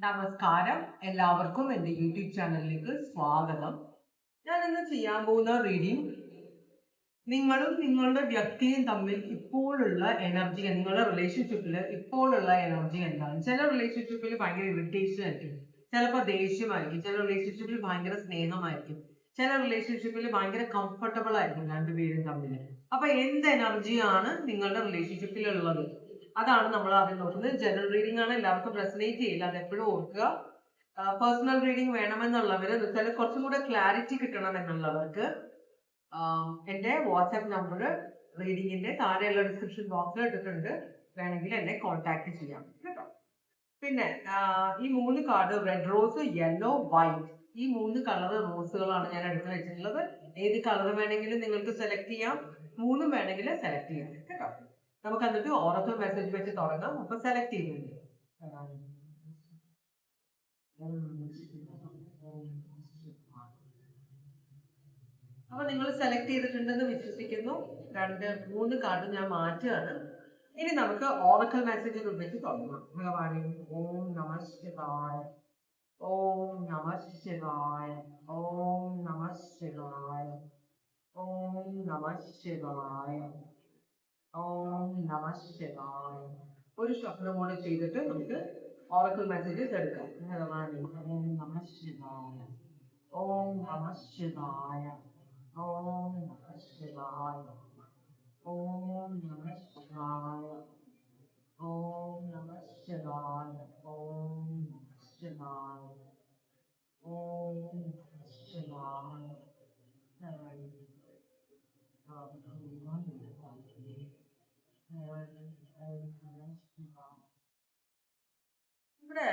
നമസ്കാരം, എല്ലാവർക്കും എൻ്റെ യൂട്യൂബ് ചാനലിലേക്ക് സ്വാഗതം. ഞാൻ ഇന്ന് ചെയ്യാൻ പോകുന്ന റീഡിംഗ് നിങ്ങളും നിങ്ങളുടെ വ്യക്തിയും തമ്മിൽ ഇപ്പോഴുള്ള എനർജി, നിങ്ങളുടെ റിലേഷൻഷിപ്പിൽ ഇപ്പോഴുള്ള എനർജി എന്താണ്. ചില റിലേഷൻഷിപ്പിൽ ഭയങ്കര ഇറിറ്റേഷൻ ആയിരിക്കും, ചിലപ്പോൾ ദേഷ്യമായിരിക്കും, ചില റിലേഷൻഷിപ്പിൽ ഭയങ്കര സ്നേഹമായിരിക്കും, ചില റിലേഷൻഷിപ്പിൽ ഭയങ്കര കംഫർട്ടബിൾ ആയിരിക്കും രണ്ടുപേരും തമ്മിൽ. അപ്പൊ എന്ത് എനർജിയാണ് നിങ്ങളുടെ റിലേഷൻഷിപ്പിൽ ഉള്ളത്, അതാണ് നമ്മൾ ആദ്യം നോക്കുന്നത്. ജനറൽ റീഡിംഗ് ആണ്, എല്ലാവർക്കും റെസനേറ്റ് ചെയ്യില്ല, അത് എപ്പോഴും ഓർക്കുക. പേഴ്സണൽ റീഡിംഗ് വേണമെന്നുള്ളവർ, കുറച്ചും കൂടെ ക്ലാരിറ്റി കിട്ടണം എന്നുള്ളവർക്ക് എൻ്റെ വാട്സാപ്പ് നമ്പർ റീഡിങ്ങിന്റെ താഴെയുള്ള ഡിസ്ക്രിപ്ഷൻ ബോക്സിൽ ഇട്ടിട്ടുണ്ട്, വേണമെങ്കിൽ എന്നെ കോൺടാക്ട് ചെയ്യാം കേട്ടോ. പിന്നെ ഈ 3 card, red rose, yellow, white, ഈ 3 കളർ റോസുകളാണ് ഞാൻ എടുത്ത് വെച്ചിട്ടുള്ളത്. ഏത് കളർ വേണമെങ്കിലും നിങ്ങൾക്ക് സെലക്ട് ചെയ്യാം, 3 വേണമെങ്കിൽ സെലക്ട് ചെയ്യാം കേട്ടോ. നമുക്ക് എന്നിട്ട് ഓറക്കൽ മെസ്സേജ് വെച്ച് തുടങ്ങാം. അപ്പൊ സെലക്ട് ചെയ്യുന്നുണ്ട്. അപ്പൊ നിങ്ങൾ സെലക്ട് ചെയ്തിട്ടുണ്ടെന്ന് വിശ്വസിക്കുന്നു. 3 കാർഡ് ഞാൻ മാറ്റുകയാണ്. ഇനി നമുക്ക് ഓറക്കൽ മെസ്സേജ് വെച്ച് തുടങ്ങാം. ഭഗവാനെ ഓം നമഃ ശിവായ, ഓം നമഃ ശിവായ, ഓം നമഃ ശിവായ, ഓം നമഃ ശിവായ, ഓം നമഃ ശിവായ. ഒരു ശബ്ദം കൂടെ ചെയ്തിട്ട് നമുക്ക് ഓറക്കൽ മെസ്സേജസ് എടുക്കാം. ഭഗവാനെ ഓം നമഃ ശിവായ, ഓം നമഃ ശിവായ, ഓം നമഃ ശിവായ, ഓം നമഃ ശിവായ, ഓം നമഃ ശിവായ, ഓം നമഃ ശിവായ, ഓം നമഃ ശിവായ. ഇവിടെ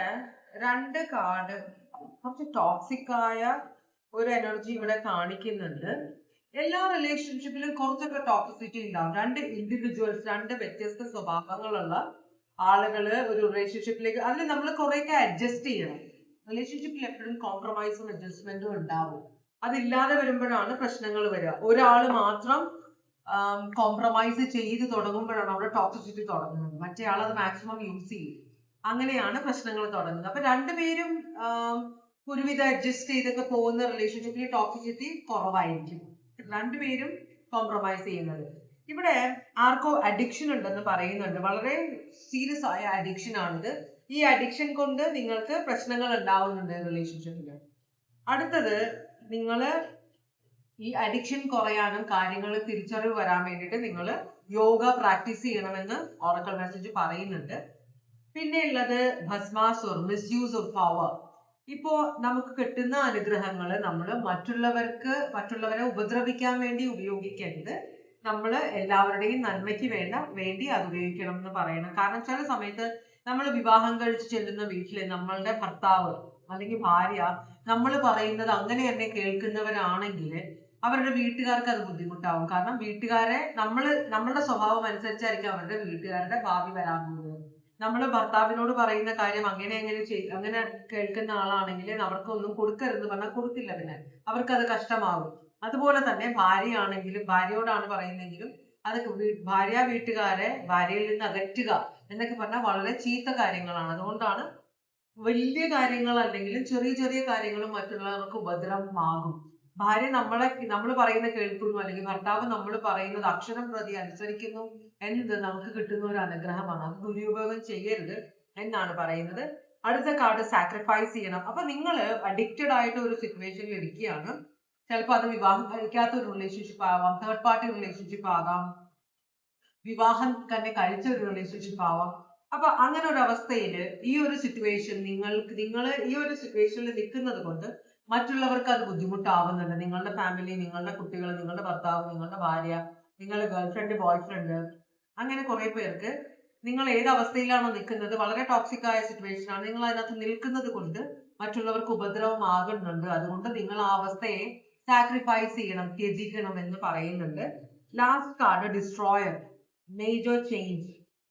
2 കാർഡ് കുറച്ച് ടോക്സിക് ആയ ഒരു എനർജി ഇവിടെ കാണിക്കുന്നുണ്ട്. എല്ലാ റിലേഷൻഷിപ്പിലും കുറച്ചൊക്കെ ടോക്സിസിറ്റി ഉണ്ടാവും. 2 ഇൻഡിവിജ്വൽസ്, 2 വ്യത്യസ്ത സ്വഭാവങ്ങളുള്ള ആളുകള് ഒരു റിലേഷൻഷിപ്പിലേക്ക്, അതിൽ നമ്മൾ കുറെയൊക്കെ അഡ്ജസ്റ്റ് ചെയ്യണം. റിലേഷൻഷിപ്പിൽ എപ്പോഴും കോംപ്രമൈസും അഡ്ജസ്റ്റ്മെന്റും ഉണ്ടാവും. അതില്ലാതെ വരുമ്പോഴാണ് പ്രശ്നങ്ങൾ വരിക. ഒരാള് മാത്രം കോംപ്രമൈസ് ചെയ്ത് തുടങ്ങുമ്പോഴാണ് അവിടെ ടോക്സിസിറ്റി തുടങ്ങുന്നത്, മറ്റേ ആൾ അത് മാക്സിമം യൂസ് ചെയ്യും. അങ്ങനെയാണ് പ്രശ്നങ്ങൾ തുടങ്ങുന്നത്. അപ്പൊ രണ്ടുപേരും ഒരുവിധം അഡ്ജസ്റ്റ് ചെയ്തൊക്കെ പോകുന്ന റിലേഷൻഷിപ്പിൽ ടോക്സിസിറ്റി കുറവായിരിക്കും, രണ്ടുപേരും കോംപ്രമൈസ് ചെയ്യുന്നത്. ഇവിടെ ആർക്കോ അഡിക്ഷൻ ഉണ്ടെന്ന് പറയുന്നുണ്ട്, വളരെ സീരിയസ് ആയ അഡിക്ഷൻ ആണിത്. ഈ അഡിക്ഷൻ കൊണ്ട് നിങ്ങൾക്ക് പ്രശ്നങ്ങൾ ഉണ്ടാവുന്നുണ്ട് റിലേഷൻഷിപ്പിൽ. അടുത്തത്, നിങ്ങള് ഈ അഡിക്ഷൻ കുറയാനും കാര്യങ്ങൾ തിരിച്ചറിവ് വരാൻ വേണ്ടിയിട്ട് നിങ്ങൾ യോഗ പ്രാക്ടീസ് ചെയ്യണമെന്ന് ഓറക്കൽ മെസ്സേജ് പറയുന്നുണ്ട്. പിന്നെ ഉള്ളത് ഭസ്മാസുർ, മിസ്യൂസ് ഓഫ് പവർ. ഇപ്പോ നമുക്ക് കിട്ടുന്ന അനുഗ്രഹങ്ങൾ നമ്മൾ മറ്റുള്ളവരെ ഉപദ്രവിക്കാൻ വേണ്ടി ഉപയോഗിക്കരുത്. നമ്മൾ എല്ലാവരുടെയും നന്മയ്ക്ക് വേണ്ടി അത് ഉപയോഗിക്കണം എന്ന് പറയണം. കാരണം ചില സമയത്ത് നമ്മൾ വിവാഹം കഴിച്ച് ചെല്ലുന്ന വീട്ടില് നമ്മളുടെ ഭർത്താവ് അല്ലെങ്കിൽ ഭാര്യ നമ്മൾ പറയുന്നത് അങ്ങനെ തന്നെ കേൾക്കുന്നവരാണെങ്കിൽ അവരുടെ വീട്ടുകാർക്ക് അത് ബുദ്ധിമുട്ടാവും. കാരണം നമ്മളുടെ സ്വഭാവം അനുസരിച്ചായിരിക്കും അവരുടെ വീട്ടുകാരുടെ ഭാവി വരാൻ പോകുന്നത്. നമ്മൾ ഭർത്താവിനോട് പറയുന്ന കാര്യം അങ്ങനെ കേൾക്കുന്ന ആളാണെങ്കിൽ അവർക്കൊന്നും കൊടുക്കരുതെന്ന് പറഞ്ഞാൽ കൊടുക്കില്ല, പിന്നെ അവർക്കത് കഷ്ടമാകും. അതുപോലെ തന്നെ ഭാര്യയോടാണ് പറയുന്നെങ്കിലും അത് ഭാര്യയിൽ നിന്ന് അകറ്റുക എന്നൊക്കെ പറഞ്ഞാൽ വളരെ ചീത്ത കാര്യങ്ങളാണ്. അതുകൊണ്ടാണ് വലിയ കാര്യങ്ങൾ അല്ലെങ്കിലും ചെറിയ ചെറിയ കാര്യങ്ങളും മറ്റുള്ളവർക്ക് ഉപദ്രവമാകും. ഭാര്യ നമ്മൾ പറയുന്ന കേൾക്കുന്നു, അല്ലെങ്കിൽ ഭർത്താവ് നമ്മൾ പറയുന്നത് അക്ഷരം പ്രതി അനുസരിക്കുന്നു എന്നത് നമുക്ക് കിട്ടുന്ന ഒരു അനുഗ്രഹമാണ്. അത് ദുരുപയോഗം ചെയ്യരുത് എന്നാണ് പറയുന്നത്. അടുത്ത കാർഡ് സാക്രിഫൈസ് ചെയ്യണം. അപ്പൊ നിങ്ങൾ അഡിക്റ്റഡ് ആയിട്ട് ഒരു സിറ്റുവേഷനിൽ ഇരിക്കുകയാണ്. ചിലപ്പോൾ അത് വിവാഹം കഴിക്കാത്ത ഒരു റിലേഷൻഷിപ്പ് ആവാം, തേർഡ് പാർട്ടി റിലേഷൻഷിപ്പ് ആകാം, വിവാഹം തന്നെ കഴിച്ച ഒരു റിലേഷൻഷിപ്പ് ആവാം. അപ്പൊ അങ്ങനെ ഒരു അവസ്ഥയിൽ ഈ ഒരു സിറ്റുവേഷൻ നിങ്ങൾ ഈ ഒരു സിറ്റുവേഷനിൽ നിൽക്കുന്നത് കൊണ്ട് മറ്റുള്ളവർക്ക് അത് ബുദ്ധിമുട്ടാവുന്നുണ്ട്. നിങ്ങളുടെ ഫാമിലി, നിങ്ങളുടെ കുട്ടികൾ, നിങ്ങളുടെ ഭർത്താവ്, നിങ്ങളുടെ ഭാര്യ, നിങ്ങളുടെ ഗേൾഫ്രണ്ട്, ബോയ്ഫ്രണ്ട്, അങ്ങനെ കുറെ പേർക്ക് നിങ്ങൾ ഏത് അവസ്ഥയിലാണോ നിൽക്കുന്നത്, വളരെ ടോക്സിക് ആയ സിറ്റുവേഷൻ ആണ്, നിങ്ങൾ അതിനകത്ത് നിൽക്കുന്നത് കൊണ്ട് മറ്റുള്ളവർക്ക് ഉപദ്രവമാകുന്നുണ്ട്. അതുകൊണ്ട് നിങ്ങൾ ആ അവസ്ഥയെ സാക്രിഫൈസ് ചെയ്യണം, ത്യജിക്കണം എന്ന് പറയുന്നുണ്ട്. Last card destroyer, major change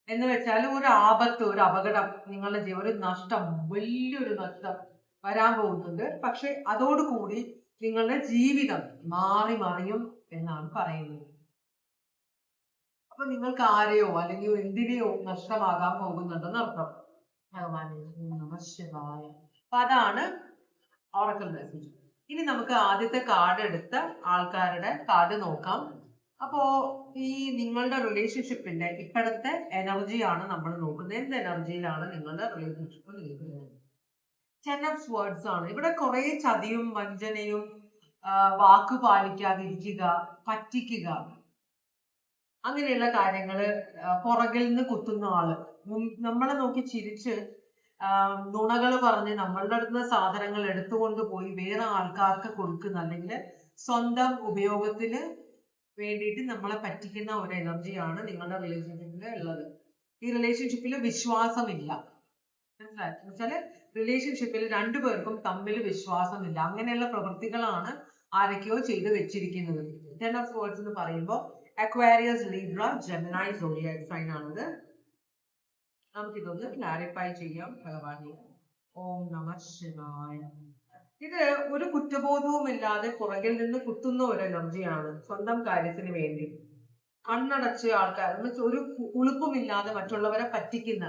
എന്ന് വെച്ചാൽ ഒരു ആപത്ത്, ഒരു അപകടം, നിങ്ങളുടെ ജീവൻ, ഒരു നഷ്ടം, വലിയൊരു നഷ്ടം വരാൻ പോകുന്നുണ്ട്. പക്ഷെ അതോടുകൂടി നിങ്ങളുടെ ജീവിതം മാറി മറിയും എന്നാണ് പറയുന്നത്. അപ്പൊ നിങ്ങൾക്ക് ആരെയോ അല്ലെങ്കിൽ എന്തിനെയോ നഷ്ടമാകാൻ പോകുന്നുണ്ടെന്ന് അർത്ഥം. ഭഗവാനെ നമഃ ശിവായ. അപ്പൊ അതാണ് ഓറക്കൽ മെസ്സേജ്. ഇനി നമുക്ക് ആദ്യത്തെ കാർഡ് എടുത്ത ആൾക്കാരുടെ കാർഡ് നോക്കാം. അപ്പോ ഈ നിങ്ങളുടെ റിലേഷൻഷിപ്പിന്റെ ഇപ്പോഴത്തെ എനർജിയാണ് നമ്മൾ നോക്കുന്നത്. എന്ത് എനർജിയിലാണ് നിങ്ങളുടെ റിലേഷൻഷിപ്പ് നിൽക്കുന്നത്? 10 of Swords ആണ്. ഇവിടെ കുറെ ചതിയും വഞ്ചനയും വാക്ക് പാലിക്കാതിരിക്കുക, പറ്റിക്കുക, അങ്ങനെയുള്ള കാര്യങ്ങള്, പുറകിൽ നിന്ന് കുത്തുന്ന ആള്, നമ്മളെ നോക്കി ചിരിച്ച് നുണകൾ പറഞ്ഞ് നമ്മളുടെ അടുത്ത് സാധനങ്ങൾ എടുത്തുകൊണ്ട് പോയി വേറെ ആൾക്കാർക്ക് കൊടുക്കുന്ന, അല്ലെങ്കിൽ സ്വന്തം ഉപയോഗത്തിന് വേണ്ടിയിട്ട് നമ്മളെ പറ്റിക്കുന്ന ഒരു എനർജിയാണ് നിങ്ങളുടെ റിലേഷൻഷിപ്പിൽ ഉള്ളത്. ഈ റിലേഷൻഷിപ്പിൽ വിശ്വാസമില്ല. മനസ്സിലായി? റിലേഷൻഷിപ്പിൽ രണ്ടുപേർക്കും തമ്മിൽ വിശ്വാസമില്ല. അങ്ങനെയുള്ള പ്രവൃത്തികളാണ് ആരൊക്കെയോ ചെയ്ത് വെച്ചിരിക്കുന്നത്. 10 of Swords എന്ന് പറയുമ്പോൾ Aquarius, Libra, Gemini zodiac sign ആണിത്. നമുക്കിതൊന്ന് ക്ലാരിഫൈ ചെയ്യാം. ഭഗവാനെ ഓം നമഃ ശിവായ. ഇത് ഒരു കുറ്റബോധവും ഇല്ലാതെ പുറകിൽ നിന്ന് കുത്തുന്ന ഒരു എനർജിയാണ്. സ്വന്തം കാര്യത്തിന് വേണ്ടി കണ്ണടച്ച് ആൾക്കാർ, ഒരു ഉളുപ്പുമില്ലാതെ മറ്റുള്ളവരെ പറ്റിക്കുന്ന,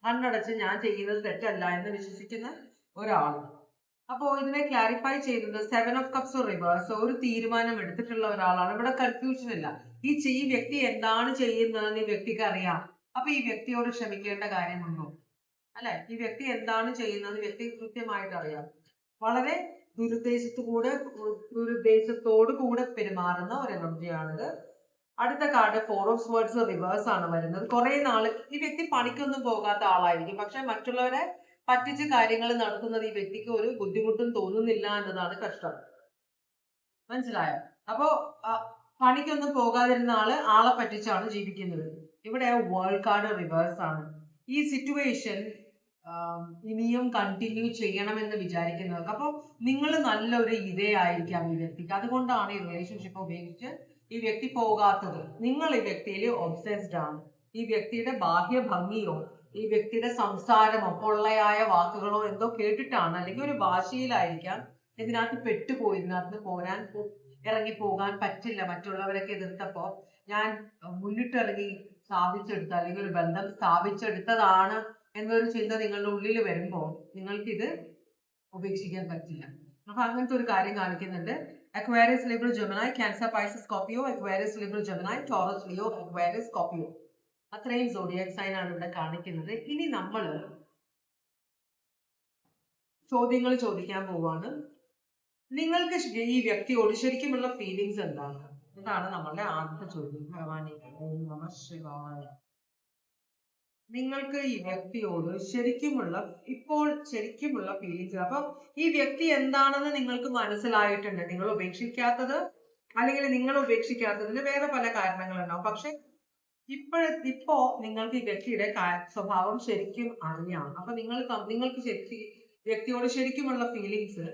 കണ്ണടച്ച് ഞാൻ ചെയ്യുന്നത് തെറ്റല്ല എന്ന് വിശ്വസിക്കുന്ന ഒരാൾ. അപ്പോ ഇതിനെ ക്ലാരിഫൈ ചെയ്യുന്നത് 7 of Cups റിവേഴ്സ്, ഒരു തീരുമാനം എടുത്തിട്ടുള്ള ഒരാളാണ്. ഇവിടെ കൺഫ്യൂഷൻ ഇല്ല. ഈ വ്യക്തി എന്താണ് ചെയ്യുന്നതെന്ന് ഈ വ്യക്തിക്ക് അറിയാം. അപ്പൊ ഈ വ്യക്തിയോട് ക്ഷമിക്കേണ്ട കാര്യമുണ്ടോ? അല്ലെ? ഈ വ്യക്തി എന്താണ് ചെയ്യുന്നത് വ്യക്തി കൃത്യമായിട്ട് അറിയാം. വളരെ ദുരുദ്ദേശത്തോടു കൂടെ പെരുമാറുന്ന ഒരു എനർജിയാണിത്. അടുത്ത കാർഡ് 4 of Swords റിവേഴ്സ് ആണ് വരുന്നത്. കുറെ നാള് ഈ വ്യക്തി പണിക്കൊന്നും പോകാത്ത ആളായിരിക്കും, പക്ഷെ മറ്റുള്ളവരെ പറ്റിച്ച് കാര്യങ്ങൾ നടത്തുന്നത് ഈ വ്യക്തിക്ക് ഒരു ബുദ്ധിമുട്ടും തോന്നുന്നില്ല എന്നതാണ് കഷ്ടം. മനസ്സിലായോ? അപ്പോ പണിക്കൊന്നും പോകാതിരുന്ന ആളെ പറ്റിച്ചാണ് ജീവിക്കുന്നത്. ഇവിടെ വേൾഡ് കാർഡ് റിവേഴ്സ് ആണ്. ഈ സിറ്റുവേഷൻ ഇനിയും കണ്ടിന്യൂ ചെയ്യണമെന്ന് വിചാരിക്കുന്നവർക്ക്, അപ്പൊ നിങ്ങൾ നല്ലൊരു ഇരയായിരിക്കാം ഈ വ്യക്തിക്ക്. അതുകൊണ്ടാണ് ഈ റിലേഷൻഷിപ്പ് ഉപേക്ഷിച്ച് ഈ വ്യക്തി പോകാത്തത്. നിങ്ങൾ ഈ വ്യക്തിയിൽ ഒബ്സെസ്ഡ് ആണ്. ഈ വ്യക്തിയുടെ ബാഹ്യ ഭംഗിയോ ഈ വ്യക്തിയുടെ സംസാരമോ പൊള്ളയായ വാക്കുകളോ എന്തോ കേട്ടിട്ടാണ്, അല്ലെങ്കിൽ ഒരു ഭാഷയിലായിരിക്കാം ഇതിനകത്ത് പെട്ടുപോയി. ഇതിനകത്ത് ഇറങ്ങി പോകാൻ പറ്റില്ല. മറ്റുള്ളവരൊക്കെ എതിർത്തപ്പോ ഞാൻ മുന്നിട്ടിറങ്ങി സ്ഥാപിച്ചെടുത്ത, അല്ലെങ്കിൽ ഒരു ബന്ധം സ്ഥാപിച്ചെടുത്തതാണ് എന്നൊരു ചിന്ത നിങ്ങളുടെ ഉള്ളിൽ വരുമ്പോൾ നിങ്ങൾക്കിത് ഉപേക്ഷിക്കാൻ പറ്റില്ല. അപ്പൊ അങ്ങനത്തെ ഒരു കാര്യം കാണിക്കുന്നുണ്ട്. Aquarius, Libra, Gemini, Cancer, Pisces, Scorpio, Aquarius, Libra, Gemini, Taurus, Leo, Aquarius, Scorpio. അത്രയും സോഡിയാക് സൈൻ ആണ് ഇവിടെ കാണിക്കുന്നത്. ഇനി നമ്മൾ ചോദ്യങ്ങൾ ചോദിക്കാൻ പോവാണ്. നിങ്ങൾക്ക് ഈ വ്യക്തിയോട് ശരിക്കുമുള്ള ഫീലിങ്സ് എന്താണ്? ഇതാണ് നമ്മളുടെ ആദ്യത്തെ ചോദ്യം. ഭഗവാനെ ഓം നമഃ ശിവായ. നിങ്ങൾക്ക് ഈ വ്യക്തിയോട് ശരിക്കുമുള്ള ഫീലിങ്സ്. അപ്പൊ ഈ വ്യക്തി എന്താണെന്ന് നിങ്ങൾക്ക് മനസ്സിലായിട്ടുണ്ട്. നിങ്ങൾ ഉപേക്ഷിക്കാത്തത്, അല്ലെങ്കിൽ നിങ്ങൾ ഉപേക്ഷിക്കാത്തതിന് വേറെ പല കാരണങ്ങളുണ്ടാവും. പക്ഷെ ഇപ്പോ നിങ്ങൾക്ക് ഈ വ്യക്തിയുടെ സ്വഭാവം ശരിക്കും അറിയാം. അപ്പൊ നിങ്ങൾക്ക് വ്യക്തിയോട് ശരിക്കുമുള്ള ഫീലിങ്സ്,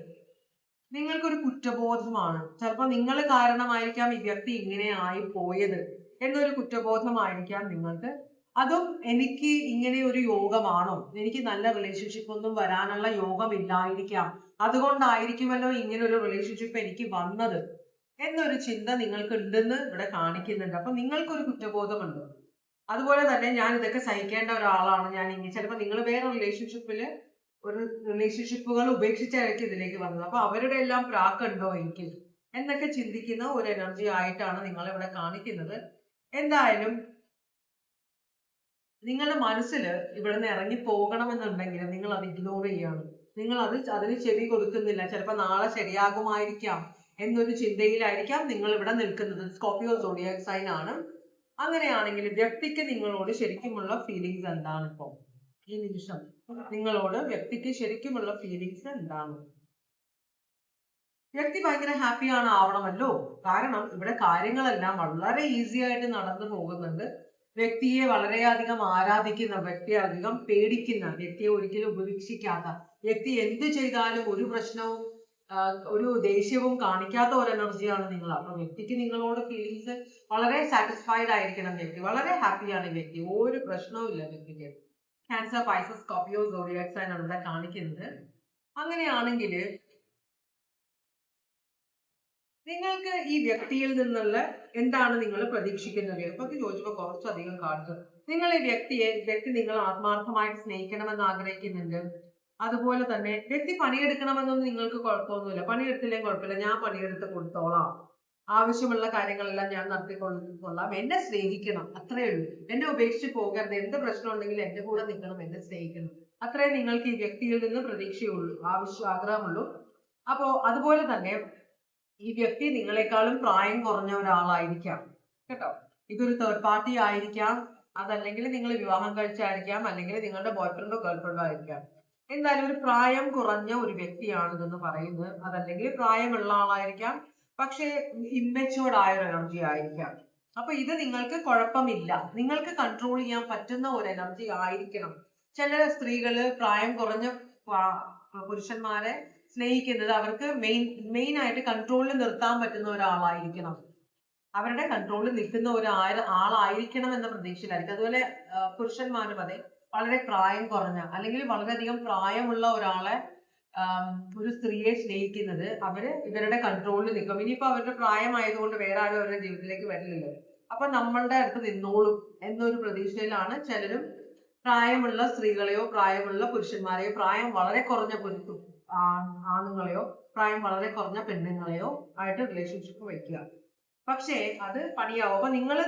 നിങ്ങൾക്കൊരു കുറ്റബോധമാണ്. ചിലപ്പോൾ നിങ്ങൾ കാരണമായിരിക്കാം ഈ വ്യക്തി ഇങ്ങനെ ആയി പോയത് എന്നൊരു കുറ്റബോധമായിരിക്കാം നിങ്ങൾക്ക്. അതും എനിക്ക് ഇങ്ങനെ ഒരു യോഗമാണോ, എനിക്ക് നല്ല റിലേഷൻഷിപ്പ് ഒന്നും വരാനുള്ള യോഗം ഇല്ലായിരിക്കാം, അതുകൊണ്ടായിരിക്കുമല്ലോ ഇങ്ങനെ ഒരു റിലേഷൻഷിപ്പ് എനിക്ക് വന്നത് എന്നൊരു ചിന്ത നിങ്ങൾക്ക് ഉണ്ടെന്ന് ഇവിടെ കാണിക്കുന്നുണ്ട്. അപ്പൊ നിങ്ങൾക്കൊരു കുറ്റബോധമുണ്ട്. അതുപോലെ തന്നെ ഞാൻ ഇതൊക്കെ സഹിക്കേണ്ട ഒരാളാണ്, ഞാൻ ഇങ്ങനെ, ചിലപ്പോൾ നിങ്ങൾ വേറെ റിലേഷൻഷിപ്പുകൾ ഉപേക്ഷിച്ചായിരിക്കും ഇതിലേക്ക് വന്നത്. അപ്പൊ അവരുടെ എല്ലാം പ്രാക്കുണ്ടോ എനിക്ക് എന്നൊക്കെ ചിന്തിക്കുന്ന ഒരു എനർജി ആയിട്ടാണ് നിങ്ങൾ ഇവിടെ കാണിക്കുന്നത്. എന്തായാലും നിങ്ങളുടെ മനസ്സിൽ ഇവിടുന്ന് ഇറങ്ങി പോകണമെന്നുണ്ടെങ്കിലും നിങ്ങൾ അത് ഇഗ്നോർ ചെയ്യാണ്. നിങ്ങൾ അതിന് ചെവി കൊടുക്കുന്നില്ല. ചിലപ്പോൾ നാളെ ശരിയാകുമായിരിക്കാം എന്നൊരു ചിന്തയിലായിരിക്കാം നിങ്ങൾ ഇവിടെ നിൽക്കുന്നത്. സ്കോർപിയോ സോഡിയാക് സൈൻ ആണ്. അങ്ങനെയാണെങ്കിൽ വ്യക്തിക്ക് നിങ്ങളോട് ശരിക്കുമുള്ള ഫീലിങ്സ് എന്താണ്? ഇപ്പോ ഈ നിമിഷം നിങ്ങളോട് വ്യക്തിക്ക് ശരിക്കുമുള്ള ഫീലിങ്സ് എന്താണ്? വ്യക്തി ഭയങ്കര ഹാപ്പിയാണ് ആവണമല്ലോ. കാരണം ഇവിടെ കാര്യങ്ങളെല്ലാം വളരെ ഈസി ആയിട്ട് നടന്നു പോകുന്നുണ്ട്. വ്യക്തിയെ വളരെയധികം ആരാധിക്കുന്ന, വ്യക്തിയെ അധികം പേടിക്കുന്ന, വ്യക്തിയെ ഒരിക്കലും ഉപേക്ഷിക്കാത്ത, വ്യക്തി എന്ത് ചെയ്താലും ഒരു പ്രശ്നവും ഒരു ദേഷ്യവും കാണിക്കാത്ത ഒരു എനർജിയാണ് നിങ്ങൾ. അപ്പൊ വ്യക്തിക്ക് നിങ്ങളോട് ഫീലിങ്സ് വളരെ സാറ്റിസ്ഫൈഡ് ആയിരിക്കണം. വ്യക്തി വളരെ ഹാപ്പിയാണ്. വ്യക്തി ഒരു പ്രശ്നവും ഇല്ല വ്യക്തിക്ക്. Cancer, Pisces, Scorpio zodiac sign ആണ് ഇവിടെ കാണിക്കുന്നത്. അങ്ങനെയാണെങ്കിൽ നിങ്ങൾക്ക് ഈ വ്യക്തിയിൽ നിന്നുള്ള എന്താണ് നിങ്ങൾ പ്രതീക്ഷിക്കുന്നത്? അപ്പൊ ചോദിച്ചപ്പോ കുറച്ചധികം കാർഡ്സ് നിങ്ങൾ ഈ വ്യക്തി നിങ്ങൾ ആത്മാർത്ഥമായിട്ട് സ്നേഹിക്കണമെന്ന് ആഗ്രഹിക്കുന്നുണ്ട്. അതുപോലെ തന്നെ വ്യക്തി പണിയെടുക്കണമെന്നൊന്നും നിങ്ങൾക്ക് കുഴപ്പമൊന്നുമില്ല. പണിയെടുത്തില്ലെങ്കിൽ കുഴപ്പമില്ല, ഞാൻ പണിയെടുത്ത് കൊടുത്തോളാം, ആവശ്യമുള്ള കാര്യങ്ങളെല്ലാം ഞാൻ നടത്തിക്കൊള്ളാം, എന്നെ സ്നേഹിക്കണം, അത്രേ ഉള്ളൂ. എന്നെ ഉപേക്ഷിച്ച് പോകരുത്, എന്ത് പ്രശ്നം ഉണ്ടെങ്കിലും എന്റെ കൂടെ നിൽക്കണം, എന്നെ സ്നേഹിക്കണം, അത്രേ നിങ്ങൾക്ക് ഈ വ്യക്തിയിൽ നിന്ന് പ്രതീക്ഷയുള്ളൂ, ആഗ്രഹമുള്ളൂ. അപ്പോ അതുപോലെ തന്നെ ഈ വ്യക്തി നിങ്ങളെക്കാളും പ്രായം കുറഞ്ഞ ഒരാളായിരിക്കാം കേട്ടോ. ഇതൊരു തേർഡ് പാർട്ടി ആയിരിക്കാം, അതല്ലെങ്കിൽ നിങ്ങൾ വിവാഹം കഴിച്ചായിരിക്കാം, അല്ലെങ്കിൽ നിങ്ങളുടെ ബോയ്ഫ്രണ്ടോ ഗേൾഫ്രണ്ടോ ആയിരിക്കാം. എന്തായാലും ഒരു പ്രായം കുറഞ്ഞ ഒരു വ്യക്തിയാണ് ഇതെന്ന് പറയുന്നത്. അതല്ലെങ്കിൽ പ്രായമുള്ള ആളായിരിക്കാം, പക്ഷേ ഇമ്മച്ചുവേർഡ് ആയ ഒരു എനർജി ആയിരിക്കാം. അപ്പൊ ഇത് നിങ്ങൾക്ക് കുഴപ്പമില്ല, നിങ്ങൾക്ക് കൺട്രോൾ ചെയ്യാൻ പറ്റുന്ന ഒരു എനർജി ആയിരിക്കണം. ചില സ്ത്രീകള് പ്രായം കുറഞ്ഞ പുരുഷന്മാരെ സ്നേഹിക്കുന്നത് അവർക്ക് മെയിൻ ആയിട്ട് കൺട്രോളിൽ നിർത്താൻ പറ്റുന്ന ഒരാളായിരിക്കണം, അവരുടെ കൺട്രോളിൽ നിൽക്കുന്ന ആളായിരിക്കണം എന്ന പ്രതീക്ഷയിലായിരിക്കും. അതുപോലെ പുരുഷന്മാരും അതെ, വളരെ പ്രായം കുറഞ്ഞ അല്ലെങ്കിൽ വളരെയധികം പ്രായമുള്ള ഒരാളെ ഒരു സ്ത്രീയെ സ്നേഹിക്കുന്നത് അവര് ഇവരുടെ കൺട്രോളിൽ നിൽക്കും. ഇനിയിപ്പോ അവരുടെ പ്രായമായതുകൊണ്ട് വേറെ ആരും അവരുടെ ജീവിതത്തിലേക്ക് വരില്ലല്ലോ, അപ്പൊ നമ്മളുടെ അടുത്ത് നിന്നോളും എന്നൊരു പ്രതീക്ഷയിലാണ് ചിലരും പ്രായമുള്ള സ്ത്രീകളെയോ പ്രായമുള്ള പുരുഷന്മാരെയോ പ്രായം വളരെ കുറഞ്ഞ ആണുങ്ങളെയോ പ്രായം വളരെ കുറഞ്ഞ പെണ്ണുങ്ങളെയോ ആയിട്ട് റിലേഷൻഷിപ്പ് വയ്ക്കുക. പക്ഷേ അത് പണിയാവും. അപ്പൊ നിങ്ങൾ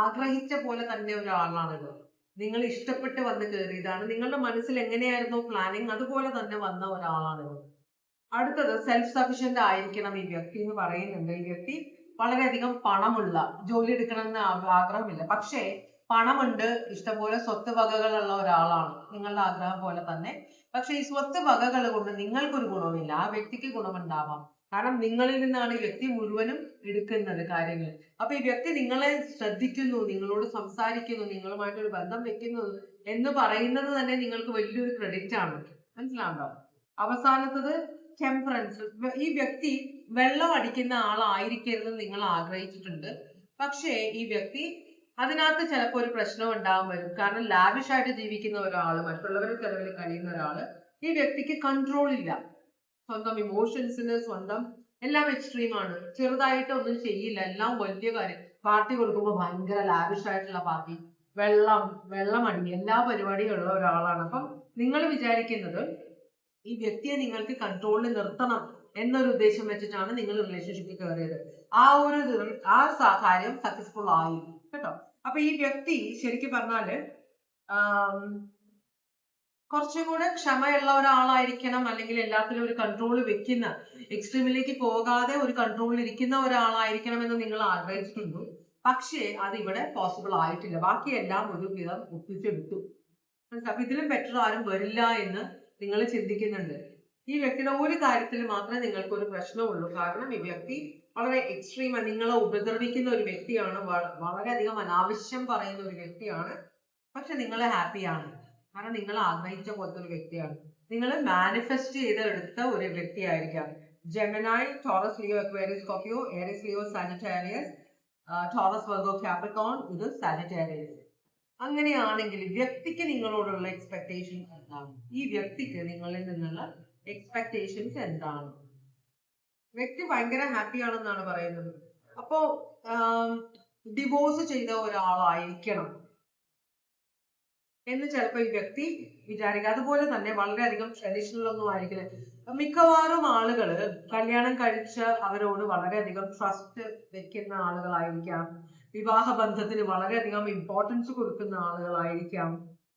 ആഗ്രഹിച്ച പോലെ തന്നെ ഒരാളാണിത്, നിങ്ങൾ ഇഷ്ടപ്പെട്ട് വന്ന് കയറിയതാണ്, നിങ്ങളുടെ മനസ്സിൽ എങ്ങനെയായിരുന്നു പ്ലാനിങ് അതുപോലെ തന്നെ വന്ന ഒരാളാണിത്. അടുത്തത് സെൽഫ് സഫിഷ്യന്റ് ആയിരിക്കണം ഈ വ്യക്തി എന്ന് പറയുന്നുണ്ട്. ഈ വ്യക്തി വളരെയധികം പണമുള്ള, ജോലി എടുക്കണമെന്ന് ആഗ്രഹമില്ല, പക്ഷേ പണമുണ്ട്, ഇഷ്ടംപോലെ സ്വത്ത് വകകളുള്ള ഒരാളാണ് നിങ്ങളുടെ ആഗ്രഹം പോലെ തന്നെ. പക്ഷെ ഈ സ്വത്ത് വകകൾ കൊണ്ട് നിങ്ങൾക്കൊരു ഗുണമില്ല, ആ വ്യക്തിക്ക് ഗുണമുണ്ടാവാം. കാരണം നിങ്ങളിൽ നിന്നാണ് ഈ വ്യക്തി മുഴുവനും എടുക്കുന്നത് കാര്യങ്ങൾ. അപ്പൊ ഈ വ്യക്തി നിങ്ങളെ ശ്രദ്ധിക്കുന്നു, നിങ്ങളോട് സംസാരിക്കുന്നു, നിങ്ങളുമായിട്ടൊരു ബന്ധം വെക്കുന്നു എന്ന് പറയുന്നത് തന്നെ നിങ്ങൾക്ക് വലിയൊരു ക്രെഡിറ്റ് ആണ്. മനസ്സിലാണ്ടോ? അവസാനത്തത് ടെമ്പറൻസ്. ഈ വ്യക്തി വെള്ളം അടിക്കുന്ന ആളായിരിക്കരുതെന്ന് നിങ്ങൾ ആഗ്രഹിച്ചിട്ടുണ്ട്, പക്ഷേ ഈ വ്യക്തി അതിനകത്ത് ചിലപ്പോൾ ഒരു പ്രശ്നം ഉണ്ടാകാൻ വരും. കാരണം ലാവിഷ് ആയിട്ട് ജീവിക്കുന്ന ഒരാള്, മറ്റുള്ളവരുടെ ചെലവിൽ കഴിയുന്ന ഒരാള്, ഈ വ്യക്തിക്ക് കൺട്രോൾ ഇല്ല. സ്വന്തം ഇമോഷൻസിന് സ്വന്തം എല്ലാം എക്സ്ട്രീം ആണ്, ചെറുതായിട്ട് ഒന്നും ചെയ്യില്ല, എല്ലാം വലിയ കാര്യം. പാർട്ടി കൊടുക്കുമ്പോൾ ഭയങ്കര ലാവിഷ് ആയിട്ടുള്ള പാർട്ടി, വെള്ളം അടി, എല്ലാ പരിപാടിയും ഉള്ള ഒരാളാണ്. അപ്പം നിങ്ങൾ വിചാരിക്കുന്നത് ഈ വ്യക്തിയെ നിങ്ങൾക്ക് കൺട്രോളിൽ നിർത്തണം എന്നൊരു ഉദ്ദേശം വെച്ചിട്ടാണ് നിങ്ങൾ റിലേഷൻഷിപ്പിൽ കയറിയത്. ആ കാര്യം സക്സസ്ഫുൾ ആയി കേട്ടോ. അപ്പൊ ഈ വ്യക്തി ശരിക്കും പറഞ്ഞാല് കുറച്ചും കൂടെ ക്ഷമയുള്ള ഒരാളായിരിക്കണം, അല്ലെങ്കിൽ എല്ലാത്തിലും ഒരു കൺട്രോൾ വെക്കുന്ന, എക്സ്ട്രീമിലേക്ക് പോകാതെ ഒരു കൺട്രോളിൽ ഇരിക്കുന്ന ഒരാളായിരിക്കണം എന്ന് നിങ്ങൾ ആഗ്രഹിച്ചിട്ടുണ്ട്. പക്ഷേ അത് ഇവിടെ പോസിബിൾ ആയിട്ടില്ല. ബാക്കിയെല്ലാം ഒരു വിധം ഒപ്പിച്ചെടുത്തു. അപ്പൊ ഇതിലും ബെറ്റർ ആരും വരില്ല എന്ന് നിങ്ങൾ ചിന്തിക്കുന്നുണ്ട്. ഈ വ്യക്തിയുടെ ഒരു കാര്യത്തിൽ മാത്രമേ നിങ്ങൾക്ക് ഒരു പ്രശ്നമുള്ളൂ. കാരണം ഈ വ്യക്തി വളരെ എക്സ്ട്രീം, നിങ്ങളെ ഉപദ്രവിക്കുന്ന ഒരു വ്യക്തിയാണ്, വളരെയധികം അനാവശ്യം പറയുന്ന ഒരു വ്യക്തിയാണ്. പക്ഷെ നിങ്ങളെ ഹാപ്പിയാണ്, കാരണം നിങ്ങൾ ആഗ്രഹിച്ച പോലത്തെ ഒരു വ്യക്തിയാണ്. നിങ്ങൾ മാനിഫെസ്റ്റ് ചെയ്തെടുത്ത ഒരു വ്യക്തിയായിരിക്കാം. Gemini, Taurus, Leo, Aquarius, Scorpio, Aries, Leo, Sagittarius, Taurus, Virgo, Capricorn, ഇത് സാജിറ്റേറിയസ്. അങ്ങനെയാണെങ്കിൽ വ്യക്തിക്ക് നിങ്ങളോടുള്ള എക്സ്പെക്ടേഷൻസ് എന്താണ്? ഈ വ്യക്തിക്ക് നിങ്ങളിൽ നിന്നുള്ള എക്സ്പെക്ടേഷൻസ് എന്താണ്? വ്യക്തി ഭയങ്കര ഹാപ്പി ആണെന്നാണ് പറയുന്നത്. അപ്പോ ഡിവോഴ്സ് ചെയ്ത ഒരാളായിരിക്കണം എന്ന് ചിലപ്പോൾ ഈ വ്യക്തി വിചാരിക്കുക. അതുപോലെ തന്നെ വളരെയധികം ട്രഡീഷണൽ ഒന്നും ആയിരിക്കില്ല. മിക്കവാറും ആളുകള് കല്യാണം കഴിച്ച അവരോട് വളരെയധികം ട്രസ്റ്റ് വെക്കുന്ന ആളുകളായിരിക്കാം, വിവാഹ ബന്ധത്തിന് വളരെയധികം ഇമ്പോർട്ടൻസ് കൊടുക്കുന്ന ആളുകളായിരിക്കാം.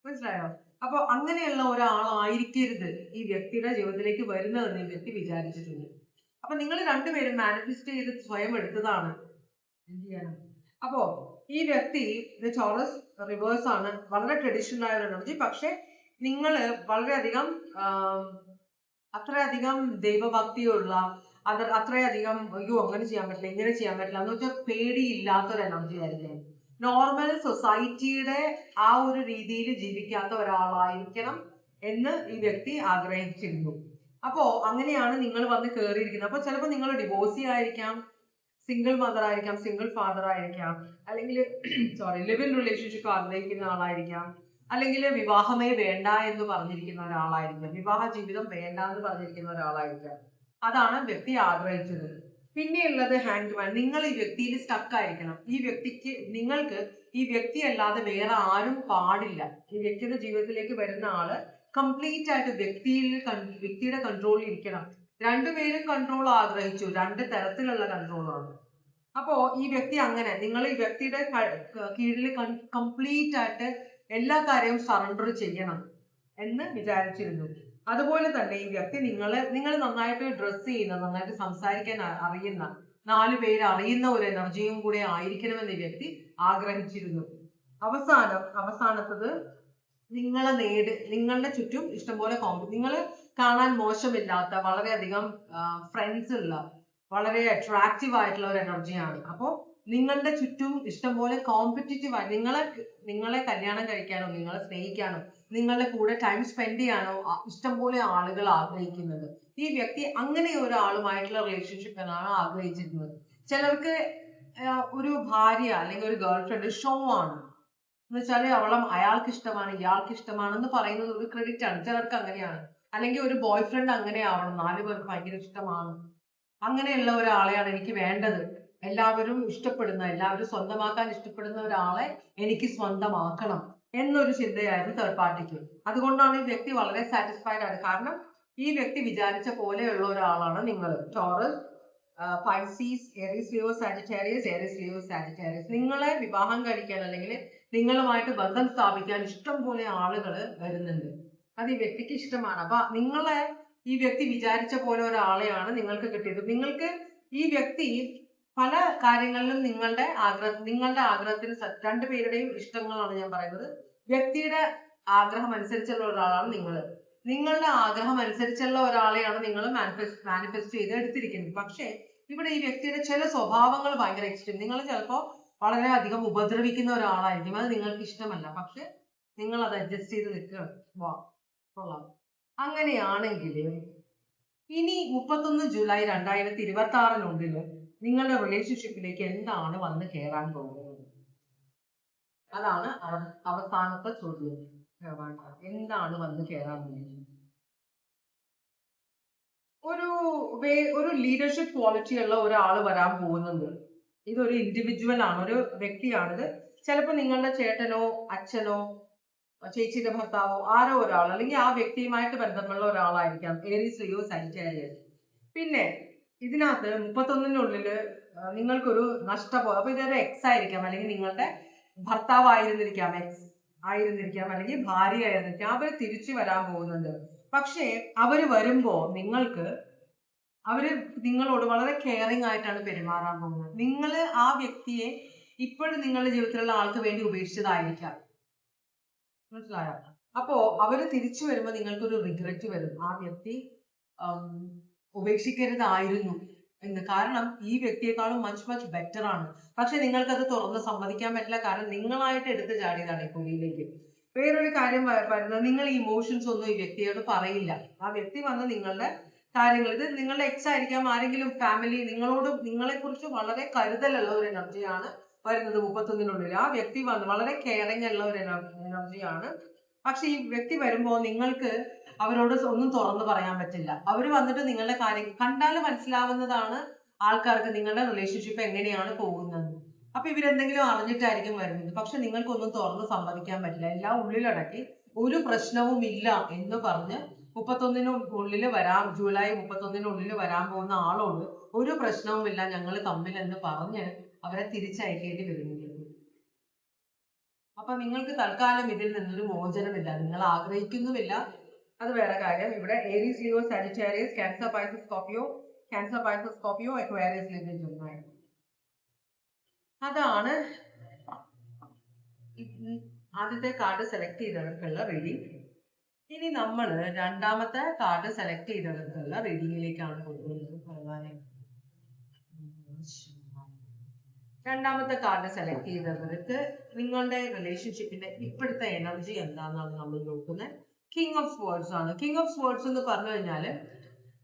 മനസ്സിലായോ? അപ്പൊ അങ്ങനെയുള്ള ഒരാളായിരിക്കരുത് ഈ വ്യക്തിയുടെ ജീവിതത്തിലേക്ക് വരുന്നതെന്ന് ഈ വ്യക്തി വിചാരിച്ചിട്ടുണ്ട്. അപ്പൊ നിങ്ങൾ രണ്ടുപേരും മാനിഫെസ്റ്റ് ചെയ്ത് സ്വയം എടുത്തതാണ്. അപ്പോ ഈ വ്യക്തി ടോറസ് റിവേഴ്സ് ആണ്, വളരെ ട്രഡീഷണൽ ആയ ഒരു എനർജി. പക്ഷെ നിങ്ങൾ വളരെയധികം അത്രയധികം ദൈവഭക്തിയുള്ള, അത്രയധികം അയ്യോ അങ്ങനെ ചെയ്യാൻ പറ്റില്ല, ഇങ്ങനെ ചെയ്യാൻ പറ്റില്ല എന്ന് വെച്ചാൽ പേടിയില്ലാത്തൊരു എനർജി ആയിരിക്കും. നോർമൽ സൊസൈറ്റിയുടെ ആ ഒരു രീതിയിൽ ജീവിക്കാത്ത ഒരാളായിരിക്കണം എന്ന് ഈ വ്യക്തി ആഗ്രഹിച്ചിരുന്നു. അപ്പോ അങ്ങനെയാണ് നിങ്ങൾ വന്ന് കയറിയിരിക്കുന്നത്. അപ്പൊ ചിലപ്പോൾ നിങ്ങൾ ഡിവോഴ്സി ആയിരിക്കാം, സിംഗിൾ മദർ ആയിരിക്കാം, സിംഗിൾ ഫാദർ ആയിരിക്കാം, അല്ലെങ്കിൽ ലിവ് ഇൻ റിലേഷൻഷിപ്പ് ആഗ്രഹിക്കുന്ന ആളായിരിക്കാം, അല്ലെങ്കിൽ വിവാഹമേ വേണ്ട എന്ന് പറഞ്ഞിരിക്കുന്ന ഒരാളായിരിക്കാം, വിവാഹ ജീവിതം വേണ്ട എന്ന് പറഞ്ഞിരിക്കുന്ന ഒരാളായിരിക്കാം. അതാണ് വ്യക്തി ആഗ്രഹിച്ചത്. പിന്നെയുള്ളത് ഹാങ്ക്മാൻ. നിങ്ങൾ ഈ വ്യക്തിയിൽ സ്റ്റക്ക് ആയിരിക്കണം. നിങ്ങൾക്ക് ഈ വ്യക്തി അല്ലാതെ വേറെ ആരും പാടില്ല. ഈ വ്യക്തിയുടെ ജീവിതത്തിലേക്ക് വരുന്ന ആള് കംപ്ലീറ്റ് ആയിട്ട് വ്യക്തിയുടെ കൺട്രോളിൽ ഇരിക്കണം. രണ്ടുപേരും കൺട്രോൾ ആഗ്രഹിച്ചു, രണ്ട് തരത്തിലുള്ള കൺട്രോളാണ്. അപ്പോ ഈ വ്യക്തി അങ്ങനെ നിങ്ങൾ ഈ വ്യക്തിയുടെ കീഴിൽ കംപ്ലീറ്റ് ആയിട്ട് എല്ലാ കാര്യവും സറണ്ടർ ചെയ്യണം എന്ന് വിചാരിച്ചിരുന്നു. അതുപോലെ തന്നെ ഈ വ്യക്തി നിങ്ങൾ നന്നായിട്ട് ഡ്രസ് ചെയ്യുന്ന, നന്നായിട്ട് സംസാരിക്കാൻ അറിയുന്ന, 4 പേര് അറിയുന്ന ഒരു എനർജിയും കൂടെ ആയിരിക്കണമെന്ന് ഈ വ്യക്തി ആഗ്രഹിച്ചിരുന്നു. അവസാനത്തത് നിങ്ങളുടെ ചുറ്റും ഇഷ്ടംപോലെ നിങ്ങൾ കാണാൻ മോശമില്ലാത്ത, വളരെയധികം ഫ്രണ്ട്സ് ഉള്ള, വളരെ അട്രാക്റ്റീവ് ആയിട്ടുള്ള ഒരു എനർജിയാണ്. അപ്പോൾ നിങ്ങളുടെ ചുറ്റും ഇഷ്ടംപോലെ കോമ്പറ്റീറ്റീവ് ആയി നിങ്ങളെ കല്യാണം കഴിക്കാനോ, നിങ്ങളെ സ്നേഹിക്കാനോ, നിങ്ങളുടെ കൂടെ ടൈം സ്പെൻഡ് ചെയ്യാനോ ഇഷ്ടംപോലെ ആളുകൾ ആഗ്രഹിക്കുന്നത്. ഈ വ്യക്തി അങ്ങനെ ഒരാളുമായിട്ടുള്ള റിലേഷൻഷിപ്പിനാണ് ആഗ്രഹിച്ചിരുന്നത്. ചിലർക്ക് ഒരു ഭാര്യ അല്ലെങ്കിൽ ഒരു ഗേൾ ഫ്രണ്ട് ഷോ ആണ് എന്ന് വെച്ചാല് അയാൾക്ക് ഇഷ്ടമാണ്, ഇയാൾക്ക് ഇഷ്ടമാണെന്ന് പറയുന്നത് ഒരു ക്രെഡിറ്റ് ആണ്. ചിലർക്ക് അങ്ങനെയാണ്. അല്ലെങ്കിൽ ഒരു ബോയ് ഫ്രണ്ട് അങ്ങനെ ആവണം, 4 പേർക്ക് ഭയങ്കര ഇഷ്ടമാണ്, അങ്ങനെയുള്ള ഒരാളെയാണ് എനിക്ക് വേണ്ടത്, എല്ലാവരും സ്വന്തമാക്കാൻ ഇഷ്ടപ്പെടുന്ന ഒരാളെ എനിക്ക് സ്വന്തമാക്കണം എന്നൊരു ചിന്തയായിരുന്നു തേർഡ് പാർട്ടിക്ക്. അതുകൊണ്ടാണ് ഈ വ്യക്തി വളരെ സാറ്റിസ്ഫൈഡ് ആണ്. കാരണം ഈ വ്യക്തി വിചാരിച്ച പോലെയുള്ള ഒരാളാണ് നിങ്ങൾ. Taurus, Pisces, Aries Leo Sagittarius. നിങ്ങളെ വിവാഹം കഴിക്കാൻ അല്ലെങ്കിൽ നിങ്ങളുമായിട്ട് ബന്ധം സ്ഥാപിക്കാൻ ഇഷ്ടം പോലെ ആളുകൾ വരുന്നുണ്ട്. അത് ഈ വ്യക്തിക്ക് ഇഷ്ടമാണ്. അപ്പൊ ഈ വ്യക്തി വിചാരിച്ച പോലെ ഒരാളെയാണ് നിങ്ങൾക്ക് കിട്ടിയത്. നിങ്ങൾക്ക് ഈ വ്യക്തി പല കാര്യങ്ങളിലും നിങ്ങളുടെ ആഗ്രഹത്തിന് രണ്ടുപേരുടെയും ഇഷ്ടങ്ങളാണ് ഞാൻ പറയുന്നത്. വ്യക്തിയുടെ ആഗ്രഹം അനുസരിച്ചുള്ള ഒരാളാണ് നിങ്ങളുടെ ആഗ്രഹം അനുസരിച്ചുള്ള ഒരാളെയാണ് നിങ്ങൾ മാനിഫെസ്റ്റ് ചെയ്ത് എടുത്തിരിക്കുന്നത്. പക്ഷേ ഇവിടെ ഈ വ്യക്തിയുടെ ചില സ്വഭാവങ്ങൾ ഭയങ്കര എക്സ്ട്രീം. നിങ്ങൾ ചിലപ്പോൾ വളരെയധികം ഉപദ്രവിക്കുന്ന ഒരാളായിരിക്കും. അത് നിങ്ങൾക്ക് ഇഷ്ടമല്ല. പക്ഷെ നിങ്ങൾ അത് അഡ്ജസ്റ്റ് ചെയ്ത് നിൽക്കുകയാണ്. കൊള്ളാം. അങ്ങനെയാണെങ്കിൽ ഇനി 31 ജൂലൈ 2026 നിങ്ങളുടെ റിലേഷൻഷിപ്പിലേക്ക് എന്താണ് വന്ന് കയറാൻ പോകുന്നത്? അതാണ് അവസാനത്തെ ചോദ്യം. എന്താണ് വന്ന് കയറാൻ പോകുന്നത്? ഒരു ലീഡർഷിപ്പ് ക്വാളിറ്റി ഉള്ള ഒരാൾ വരാൻ പോകുന്നുണ്ട്. ഇതൊരു ഇൻഡിവിജ്വൽ ആണ്, ഒരു വ്യക്തിയാണിത്. ചിലപ്പോൾ നിങ്ങളുടെ ചേട്ടനോ അച്ഛനോ ചേച്ചിയുടെ ഭർത്താവോ ആരോ ഒരാൾ, അല്ലെങ്കിൽ ആ വ്യക്തിയുമായിട്ട് ബന്ധമുള്ള ഒരാളായിരിക്കാം. Aries Leo Sagittarius. പിന്നെ ഇതിനകത്ത് 31 നിങ്ങൾക്കൊരു നഷ്ടബോധം. അപ്പൊ ഇതൊരു എക്സ് ആയിരിക്കാം, അല്ലെങ്കിൽ നിങ്ങളുടെ ഭർത്താവ് ആയിരുന്നിരിക്കാം, അല്ലെങ്കിൽ ഭാര്യ ആയിരുന്നിരിക്കാം. അവര് തിരിച്ചു വരാൻ പോകുന്നുണ്ട്. പക്ഷേ അവര് വരുമ്പോ അവര് നിങ്ങളോട് വളരെ കെയറിങ് ആയിട്ടാണ് പെരുമാറാൻ പോകുന്നത്. നിങ്ങൾ ആ വ്യക്തിയെ ഇപ്പോഴും നിങ്ങളുടെ ജീവിതത്തിലുള്ള ആൾക്ക് വേണ്ടി ഉപേക്ഷിച്ചതായിരിക്കാം. മനസ്സിലായോ? അപ്പോ അവര് തിരിച്ചു വരുമ്പോ നിങ്ങൾക്കൊരു റിഗ്രറ്റ് വരും, ആ വ്യക്തി ഉപേക്ഷിക്കരുതായിരുന്നു എന്ന്. കാരണം ഈ വ്യക്തിയെക്കാളും മച്ച് ബെറ്റർ ആണ്. പക്ഷെ നിങ്ങൾക്കത് തുറന്ന് സമ്മതിക്കാൻ പറ്റില്ല. കാരണം നിങ്ങളായിട്ട് എടുത്തു ചാടിയതാണ് ഈ കുഴിയിലേക്ക്. വേറൊരു കാര്യം വരുന്നത്, നിങ്ങൾ ഇമോഷൻസ് ഒന്നും ഈ വ്യക്തിയോട് പറയില്ല. ആ വ്യക്തി വന്ന് നിങ്ങളുടെ കാര്യങ്ങൾ, ഇത് നിങ്ങളുടെ എക്സ് ആയിരിക്കാം, ആരെങ്കിലും ഫാമിലി, നിങ്ങളെ കുറിച്ച് വളരെ കരുതലുള്ള ഒരു എനർജിയാണ് വരുന്നത് 31 ആ വ്യക്തി വന്ന് വളരെ കെയറിങ് ഉള്ള ഒരു എനർജിയാണ്. പക്ഷെ ഈ വ്യക്തി വരുമ്പോ നിങ്ങൾക്ക് അവരോട് ഒന്നും തുറന്നു പറയാൻ പറ്റില്ല. അവര് വന്നിട്ട് നിങ്ങളുടെ കാര്യം കണ്ടാൽ മനസ്സിലാവുന്നതാണ് ആൾക്കാർക്ക് നിങ്ങളുടെ റിലേഷൻഷിപ്പ് എങ്ങനെയാണ് പോകുന്നത്. അപ്പൊ ഇവരെന്തെങ്കിലും അറിഞ്ഞിട്ടായിരിക്കും വരുന്നത്. പക്ഷെ നിങ്ങൾക്കൊന്നും തുറന്ന് സമ്മതിക്കാൻ പറ്റില്ല. എല്ലാം ഉള്ളിലടക്കി ഒരു പ്രശ്നവും ഇല്ല എന്ന് പറഞ്ഞ് ജൂലൈ 31 വരാൻ പോകുന്ന ആളോട് ഒരു പ്രശ്നവുമില്ല ഞങ്ങൾ തമ്മിൽ എന്ന് പറഞ്ഞ് അവരെ തിരിച്ചയക്കേണ്ടി വരുന്നില്ല. അപ്പൊ നിങ്ങൾക്ക് തൽക്കാലം ഇതിൽ നിന്നൊരു മോചനമില്ല, നിങ്ങൾ ആഗ്രഹിക്കുന്നുമില്ല. അത് വേറെ കാര്യം. ഇവിടെ Aries Leo Sagittarius, cancer Pisces Scorpio, Aquarius Leo Gemini. അതാണ് ആദ്യത്തെ കാർഡ് സെലക്ട് ചെയ്തവർക്കുള്ള റീഡിംഗ്. ഇനി നമ്മൾ രണ്ടാമത്തെ കാർഡ് സെലക്ട് ചെയ്തവർക്കുള്ള റീഡിങ്ങിലേക്കാണ് പോകുന്നത്. രണ്ടാമത്തെ കാർഡ് സെലക്ട് ചെയ്തവർക്ക് നിങ്ങളുടെ റിലേഷൻഷിപ്പിന്റെ ഇപ്പോഴത്തെ എനർജി എന്താണെന്നാണ് നമ്മൾ നോക്കുന്നത്. കിങ് ഓഫ് സ്വേർഡ്സ് ആണ്. കിങ് ഓഫ് സ്വേർഡ്സ് എന്ന് പറഞ്ഞു കഴിഞ്ഞാൽ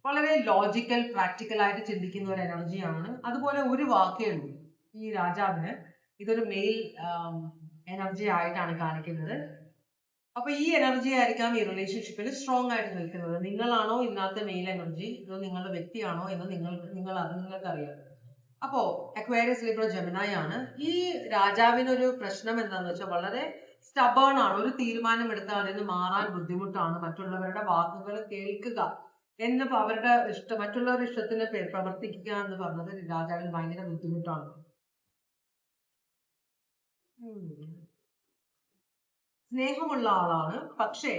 വളരെ ലോജിക്കൽ, പ്രാക്ടിക്കൽ ആയിട്ട് ചിന്തിക്കുന്ന ഒരു എനർജിയാണ്. അതുപോലെ ഒരു വാക്കേ ഉള്ളൂ ഈ രാജാവിന്. ഇതൊരു മെയിൽ എനർജി ആയിട്ടാണ് കാണിക്കുന്നത്. അപ്പൊ ഈ എനർജി ആയിരിക്കാം ഈ റിലേഷൻഷിപ്പിൽ സ്ട്രോങ് ആയിട്ട് നിൽക്കുന്നത്. നിങ്ങളാണോ ഇന്നത്തെ മെയിൽ എനർജി, ഇത് നിങ്ങളുടെ വ്യക്തിയാണോ എന്ന് നിങ്ങൾക്കറിയാം. അപ്പോ അക്വേറിയസ് ലിബ്ര ജെമിനായി ആണ്. ഈ രാജാവിനൊരു പ്രശ്നം എന്താന്ന് വെച്ചാൽ വളരെ സ്റ്റബേൺ ആണ്. ഒരു തീരുമാനം എടുത്താൽ അതിൽ നിന്ന് മാറാൻ ബുദ്ധിമുട്ടാണ്. മറ്റുള്ളവരുടെ വാക്കുകൾ കേൾക്കുക എന്ന് അവരുടെ മറ്റുള്ളവരുടെ ഇഷ്ടത്തിന് പ്രവർത്തിക്കുക എന്ന് പറഞ്ഞത് രാജാവിന് ഭയങ്കര ബുദ്ധിമുട്ടാണ്. സ്നേഹമുള്ള ആളാണ്, പക്ഷേ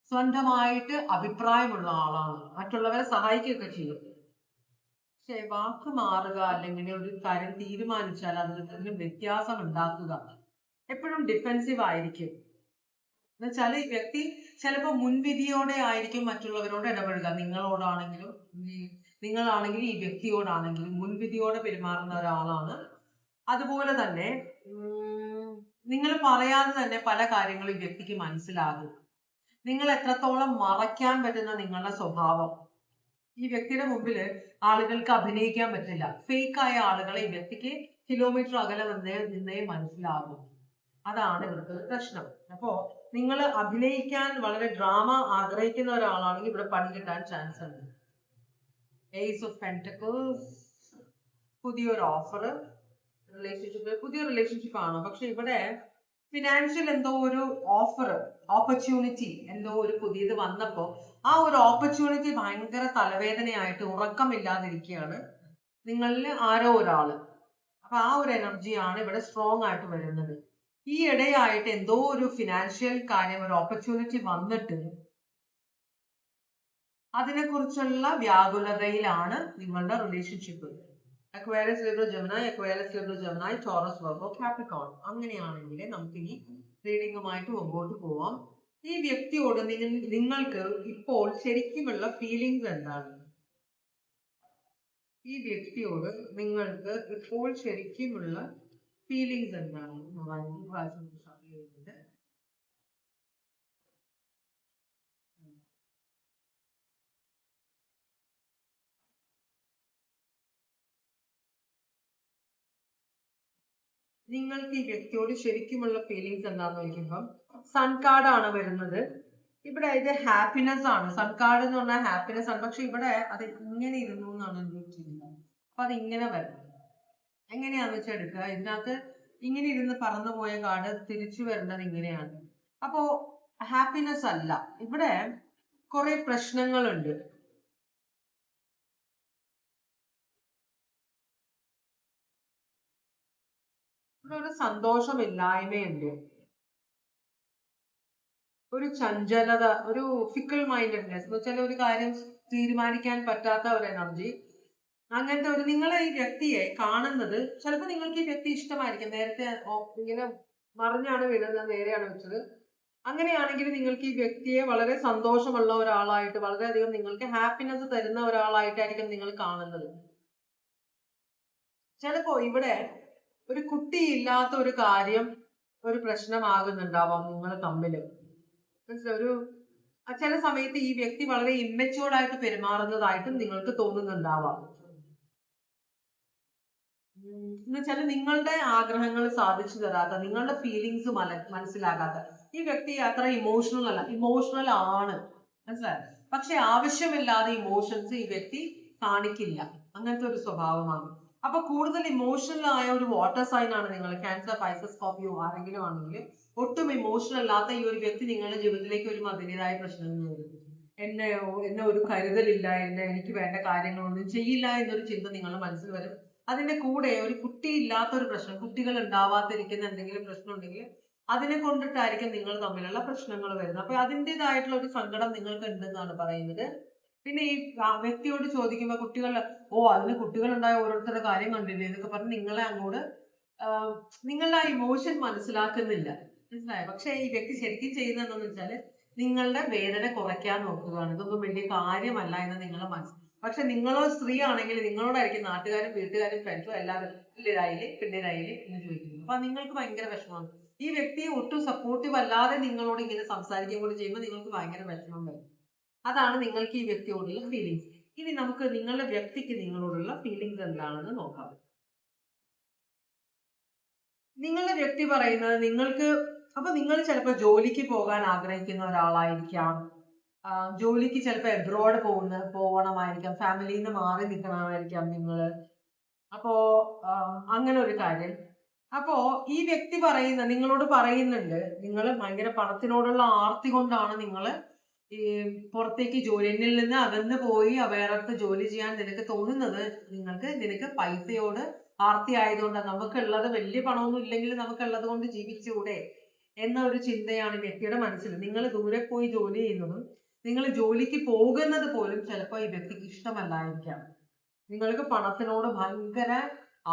സ്വന്തമായിട്ട് അഭിപ്രായമുള്ള ആളാണ്, മറ്റുള്ളവരെ സഹായിക്കുകയൊക്കെ ചെയ്യും. പക്ഷെ വാക്ക് മാറുക അല്ലെങ്കിൽ ഒരു കാര്യം തീരുമാനിച്ചാൽ അതിൽ എന്തെങ്കിലും വ്യത്യാസം ഉണ്ടാക്കുക, എപ്പോഴും ഡിഫെൻസീവ് ആയിരിക്കും. എന്നുവെച്ചാൽ ഈ വ്യക്തി ചിലപ്പോൾ മുൻവിധിയോടെ ആയിരിക്കും മറ്റുള്ളവരോട് ഇടപെടുക. നിങ്ങളാണെങ്കിലും ഈ വ്യക്തിയോടാണെങ്കിലും മുൻവിധിയോടെ പെരുമാറുന്ന ഒരാളാണ്. അതുപോലെ തന്നെ നിങ്ങൾ പറയാതെ തന്നെ പല കാര്യങ്ങളും ഈ വ്യക്തിക്ക് മനസ്സിലാകും. നിങ്ങൾ എത്രത്തോളം മറയ്ക്കാൻ പറ്റുന്ന നിങ്ങളുടെ സ്വഭാവം ഈ വ്യക്തിയുടെ മുമ്പിൽ ആളുകൾക്ക് അഭിനയിക്കാൻ പറ്റില്ല. ഫേക്ക് ആയ ആളുകളെ ഈ വ്യക്തിക്ക് കിലോമീറ്റർ അകലെ നിന്നേ മനസ്സിലാകും. അതാണ് ഇവിടുത്തെ പ്രശ്നം. അപ്പോ നിങ്ങൾ അഭിനയിക്കാൻ വളരെ ഡ്രാമ ആഗ്രഹിക്കുന്ന ഒരാളാണെങ്കിൽ ഇവിടെ പണി കിട്ടാൻ ചാൻസ് ഉണ്ട്. ഏസ് ഓഫ് പെന്റക്കിൾസ്, പുതിയൊരു ഓഫർ, പുതിയ റിലേഷൻഷിപ്പ് ആണ്. പക്ഷെ ഇവിടെ ഫിനാൻഷ്യൽ എന്തോ ഒരു ഓപ്പർച്യൂണിറ്റി എന്തോ ഒരു പുതിയത് വന്നപ്പോ ആ ഒരു ഓപ്പർച്യൂണിറ്റി ഭയങ്കര തലവേദനയായിട്ട് ഉറക്കമില്ലാതിരിക്കുകയാണ് നിങ്ങളിൽ ആരോ ഒരാള്. അപ്പൊ ആ ഒരു എനർജിയാണ് ഇവിടെ സ്ട്രോങ് ആയിട്ട് വരുന്നത്. ഈ ഇടയായിട്ട് എന്തോ ഒരു ഫിനാൻഷ്യൽ കാര്യം, ഒരു ഓപ്പർച്യൂണിറ്റി വന്നിട്ട് അതിനെക്കുറിച്ചുള്ള വ്യാകുലതയിലാണ് നിങ്ങളുടെ relationship. Aquarius, Libra, Gemini, Taurus, Virgo, Capricorn. അങ്ങനെയാണെങ്കിൽ നമുക്ക് ഈ റീഡിങ്ങുമായിട്ട് മുമ്പോട്ട് പോവാം. ഈ വ്യക്തിയോട് നിങ്ങൾക്ക് ഇപ്പോൾ ശരിക്കുമുള്ള ഫീലിങ്സ് എന്താണ്? ഈ വ്യക്തിയോട് നിങ്ങൾക്ക് ഇപ്പോൾ ശരിക്കുമുള്ള ഫീലിങ്സ് എന്താണ്? നിങ്ങൾക്ക് ഈ വ്യക്തിയോട് ശരിക്കുമുള്ള ഫീലിങ്സ് എന്താന്ന് ചോദിക്കുമ്പം സൺ കാർഡ് ആണ് വരുന്നത്. ഇവിടെ ഇത് ഹാപ്പിനെസ് ആണ്. സൺ കാർഡ് എന്ന് പറഞ്ഞാൽ ഹാപ്പിനെസ് ആണ്. പക്ഷെ ഇവിടെ അത് ഇങ്ങനെ ഇരുന്നു എന്നാണ് ചിന്തിക്കുന്നത്. അപ്പൊ അത് ഇങ്ങനെ വരണം. എങ്ങനെയാന്ന് വെച്ചാൽ എടുക്കുക. ഇതിനകത്ത് ഇങ്ങനെ ഇരുന്ന് പറന്നു പോയ കാർഡ് തിരിച്ചു വരേണ്ടത് ഇങ്ങനെയാണ്. അപ്പോ ഹാപ്പിനെസ് അല്ല, ഇവിടെ കുറെ പ്രശ്നങ്ങളുണ്ട്. ഇവിടെ ഒരു സന്തോഷമില്ലായ്മയുണ്ട്, ഒരു ചഞ്ചലത, ഒരു ഫിക്കിൾ മൈൻഡഡ്നെസ് എന്ന് വെച്ചാൽ ഒരു കാര്യം തീരുമാനിക്കാൻ പറ്റാത്ത ഒരു എനർജി. അങ്ങനത്തെ ഒരു നിങ്ങളെ ഈ വ്യക്തിയെ കാണുന്നത് ചിലപ്പോൾ നിങ്ങൾക്ക് ഈ വ്യക്തി ഇഷ്ടമായിരിക്കും. നേരത്തെ ഇങ്ങനെ മറിഞ്ഞാണ് വീഴുന്നത്, നേരെയാണ് വെച്ചത്. അങ്ങനെയാണെങ്കിൽ നിങ്ങൾക്ക് ഈ വ്യക്തിയെ വളരെ സന്തോഷമുള്ള ഒരാളായിട്ട്, വളരെയധികം നിങ്ങൾക്ക് ഹാപ്പിനെസ് തരുന്ന ഒരാളായിട്ടായിരിക്കും നിങ്ങൾ കാണുന്നത്. ചിലപ്പോ ഇവിടെ ഒരു കുട്ടി ഇല്ലാത്ത ഒരു കാര്യം ഒരു പ്രശ്നമാകുന്നുണ്ടാവാം നിങ്ങൾ തമ്മിൽ. ഒരു ചില സമയത്ത് ഈ വ്യക്തി വളരെ ഇമ്മച്യൂർഡ് ആയിട്ട് പെരുമാറുന്നതായിട്ടും നിങ്ങൾക്ക് തോന്നുന്നുണ്ടാവാം. എന്ന് വെച്ചാൽ നിങ്ങളുടെ ആഗ്രഹങ്ങൾ സാധിച്ചു തരാത്ത, നിങ്ങളുടെ ഫീലിങ്സ് മനസ്സിലാകാത്ത ഈ വ്യക്തി അത്ര ഇമോഷണൽ അല്ല. ഇമോഷണൽ ആണ്, മനസ്സിലായോ? പക്ഷെ ആവശ്യമില്ലാതെ ഇമോഷൻസ് ഈ വ്യക്തി കാണിക്കില്ല. അങ്ങനത്തെ ഒരു സ്വഭാവമാണ്. അപ്പൊ കൂടുതൽ ഇമോഷണൽ ആയ ഒരു വാട്ടർ സൈൻ ആണ് നിങ്ങൾ. ക്യാൻസർ, പൈസസ്, സ്കോർപിയോ ആരെങ്കിലും ആണെങ്കിൽ ഒട്ടും ഇമോഷണൽ അല്ലാത്ത ഈ ഒരു വ്യക്തി നിങ്ങളുടെ ജീവിതത്തിലേക്ക് ഒരു അതിൻ്റെതായ പ്രശ്നങ്ങൾ വരും. എന്നെ ഒരു കരുതലില്ല, എനിക്ക് വേണ്ട കാര്യങ്ങളൊന്നും ചെയ്യില്ല എന്നൊരു ചിന്ത നിങ്ങളുടെ മനസ്സിൽ വരും. അതിന്റെ കൂടെ ഒരു കുട്ടി ഇല്ലാത്ത ഒരു പ്രശ്നം, കുട്ടികൾ ഉണ്ടാവാതിരിക്കുന്ന എന്തെങ്കിലും പ്രശ്നം ഉണ്ടെങ്കിൽ അതിനെ കൊണ്ടിട്ടായിരിക്കും നിങ്ങൾ തമ്മിലുള്ള പ്രശ്നങ്ങൾ വരുന്നത്. അപ്പൊ അതിൻ്റെതായിട്ടുള്ള ഒരു സങ്കടം നിങ്ങൾക്ക് ഉണ്ടെന്നാണ് പറയുന്നത്. പിന്നെ ഈ വ്യക്തിയോട് ചോദിക്കുമ്പോൾ അതിന് കുട്ടികളുണ്ടായ ഓരോരുത്തരുടെ കാര്യം കണ്ടില്ലേ എന്നൊക്കെ പറഞ്ഞ് നിങ്ങളെ അങ്ങോട്ട് നിങ്ങളുടെ ആ ഇമോഷൻ മനസ്സിലാക്കുന്നില്ല, മനസ്സിലായോ? പക്ഷെ ഈ വ്യക്തി ശരിക്കും ചെയ്യുന്നത് എന്താണെന്ന് വെച്ചാല് നിങ്ങളുടെ വേദന കുറയ്ക്കാൻ നോക്കുകയാണ്. ഇതൊന്നും വലിയ കാര്യമല്ല എന്ന് നിങ്ങളെ പക്ഷെ നിങ്ങളോ സ്ത്രീ ആണെങ്കിൽ നിങ്ങളോടായിരിക്കും നാട്ടുകാരും വീട്ടുകാരും ഫ്രണ്ട്സും എല്ലാവരും പിള്ളേരായില്ലേ എന്ന് ചോദിക്കുന്നു. അപ്പൊ നിങ്ങൾക്ക് ഭയങ്കര വിഷമമാണ്. ഈ വ്യക്തിയെ ഒട്ടും സപ്പോർട്ടീവ് അല്ലാതെ നിങ്ങളോട് ഇങ്ങനെ സംസാരിക്കുകയും കൂടി ചെയ്യുമ്പോൾ നിങ്ങൾക്ക് ഭയങ്കര വിഷമം വരും. അതാണ് നിങ്ങൾക്ക് ഈ വ്യക്തിയോടുള്ള ഫീലിങ്സ്. ഇനി നമുക്ക് നിങ്ങളുടെ വ്യക്തിക്ക് നിങ്ങളോടുള്ള ഫീലിങ്സ് എന്താണെന്ന് നോക്കാം. നിങ്ങളുടെ വ്യക്തി പറയുന്നത് നിങ്ങൾക്ക് അപ്പൊ നിങ്ങൾ ചിലപ്പോൾ ജോലിക്ക് പോകാൻ ആഗ്രഹിക്കുന്ന ഒരാളായിരിക്കാം. ജോലിക്ക് ചിലപ്പോൾ എബ്രോഡ് പോകണമായിരിക്കാം, ഫാമിലിയിൽ നിന്ന് മാറി നിൽക്കണമായിരിക്കാം നിങ്ങള്. അപ്പോ അങ്ങനെ ഒരു കാര്യം. അപ്പോ ഈ വ്യക്തി നിങ്ങളോട് പറയുന്നുണ്ട്, നിങ്ങൾ ഭയങ്കര പണത്തിനോടുള്ള ആർത്തി കൊണ്ടാണ് നിങ്ങൾ ഈ പുറത്തേക്ക് എന്നിൽ നിന്ന് അകന്ന് പോയി വേറെടുത്ത് ജോലി ചെയ്യാൻ നിനക്ക് തോന്നുന്നത്. നിനക്ക് പൈസയോട് ആർത്തി ആയതുകൊണ്ടാണ്. നമുക്കുള്ളത് വലിയ പണമൊന്നും ഇല്ലെങ്കിൽ നമുക്കുള്ളത് കൊണ്ട് ജീവിച്ചുകൂടെ എന്ന ഒരു ചിന്തയാണ് വ്യക്തിയുടെ മനസ്സിൽ. നിങ്ങൾ ദൂരെ പോയി ജോലി ചെയ്യുന്നതും നിങ്ങൾ ജോലിക്ക് പോകുന്നത് പോലും ചിലപ്പോൾ ഈ വ്യക്തിക്ക് ഇഷ്ടമല്ലായിരിക്കാം. നിങ്ങൾക്ക് പണത്തിനോട് ഭയങ്കര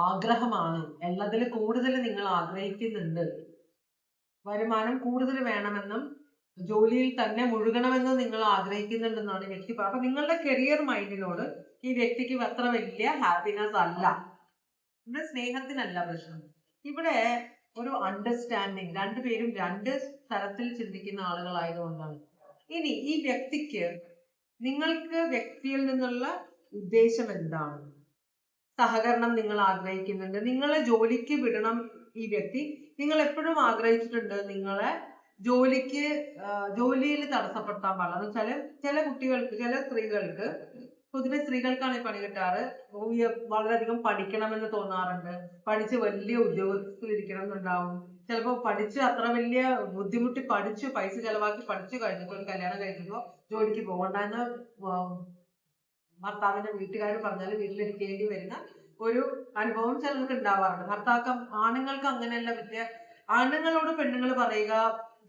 ആഗ്രഹമാണ്, എല്ലാത്തിലും കൂടുതൽ നിങ്ങൾ ആഗ്രഹിക്കുന്നുണ്ട്, വരുമാനം കൂടുതൽ വേണമെന്നും ജോലിയിൽ തന്നെ മുഴുകണമെന്നും നിങ്ങൾ ആഗ്രഹിക്കുന്നുണ്ടെന്നാണ് വ്യക്തി പറയുന്നത്. അപ്പൊ നിങ്ങളുടെ കരിയർ മൈൻഡിനോട് ഈ വ്യക്തിക്ക് അത്ര വലിയ ഹാപ്പിനെസ് അല്ല. ഇവിടെ സ്നേഹത്തിനല്ല പ്രശ്നം, ഇവിടെ ഒരു അണ്ടർസ്റ്റാൻഡിങ്. രണ്ടുപേരും രണ്ട് തരത്തിൽ ചിന്തിക്കുന്ന ആളുകളായതുകൊണ്ടാണ്. ഇനി ഈ വ്യക്തിക്ക് നിങ്ങൾക്ക് വ്യക്തിയിൽ നിന്നുള്ള ഉദ്ദേശം എന്താണ്? സഹകരണം നിങ്ങൾ ആഗ്രഹിക്കുന്നുണ്ട്, നിങ്ങളെ ജോലിക്ക് വിടണം ഈ വ്യക്തി. നിങ്ങൾ എപ്പോഴും ആഗ്രഹിച്ചിട്ടുണ്ട് നിങ്ങളെ ജോലിയിൽ തടസ്സപ്പെടുത്താൻ പാടില്ല. എന്ന് വെച്ചാല് ചില കുട്ടികൾക്ക്, ചില സ്ത്രീകൾക്ക്, പൊതുവെ സ്ത്രീകൾക്കാണ് ഈ പണി കിട്ടാറ്, വളരെയധികം പഠിക്കണമെന്ന് തോന്നാറുണ്ട്, പഠിച്ച് വലിയ ഉദ്യോഗത്തിൽ ഇരിക്കണം എന്നുണ്ടാവും. ചിലപ്പോൾ പഠിച്ച് അത്ര വലിയ ബുദ്ധിമുട്ടി പഠിച്ചു, പൈസ ചെലവാക്കി പഠിച്ചു കഴിഞ്ഞപ്പോൾ കല്യാണം കഴിക്കുമ്പോൾ ജോലിക്ക് പോകണ്ടെന്ന് ഭർത്താവിന്റെ വീട്ടുകാർ പറഞ്ഞാൽ വീട്ടിലിരിക്കേണ്ടി വരുന്ന ഒരു അനുഭവം ചിലർക്ക് ഉണ്ടാവാറുണ്ട്. ആണുങ്ങൾക്ക് അങ്ങനെയല്ല. ആണുങ്ങളോട് പെണ്ണുങ്ങൾ പറയുക,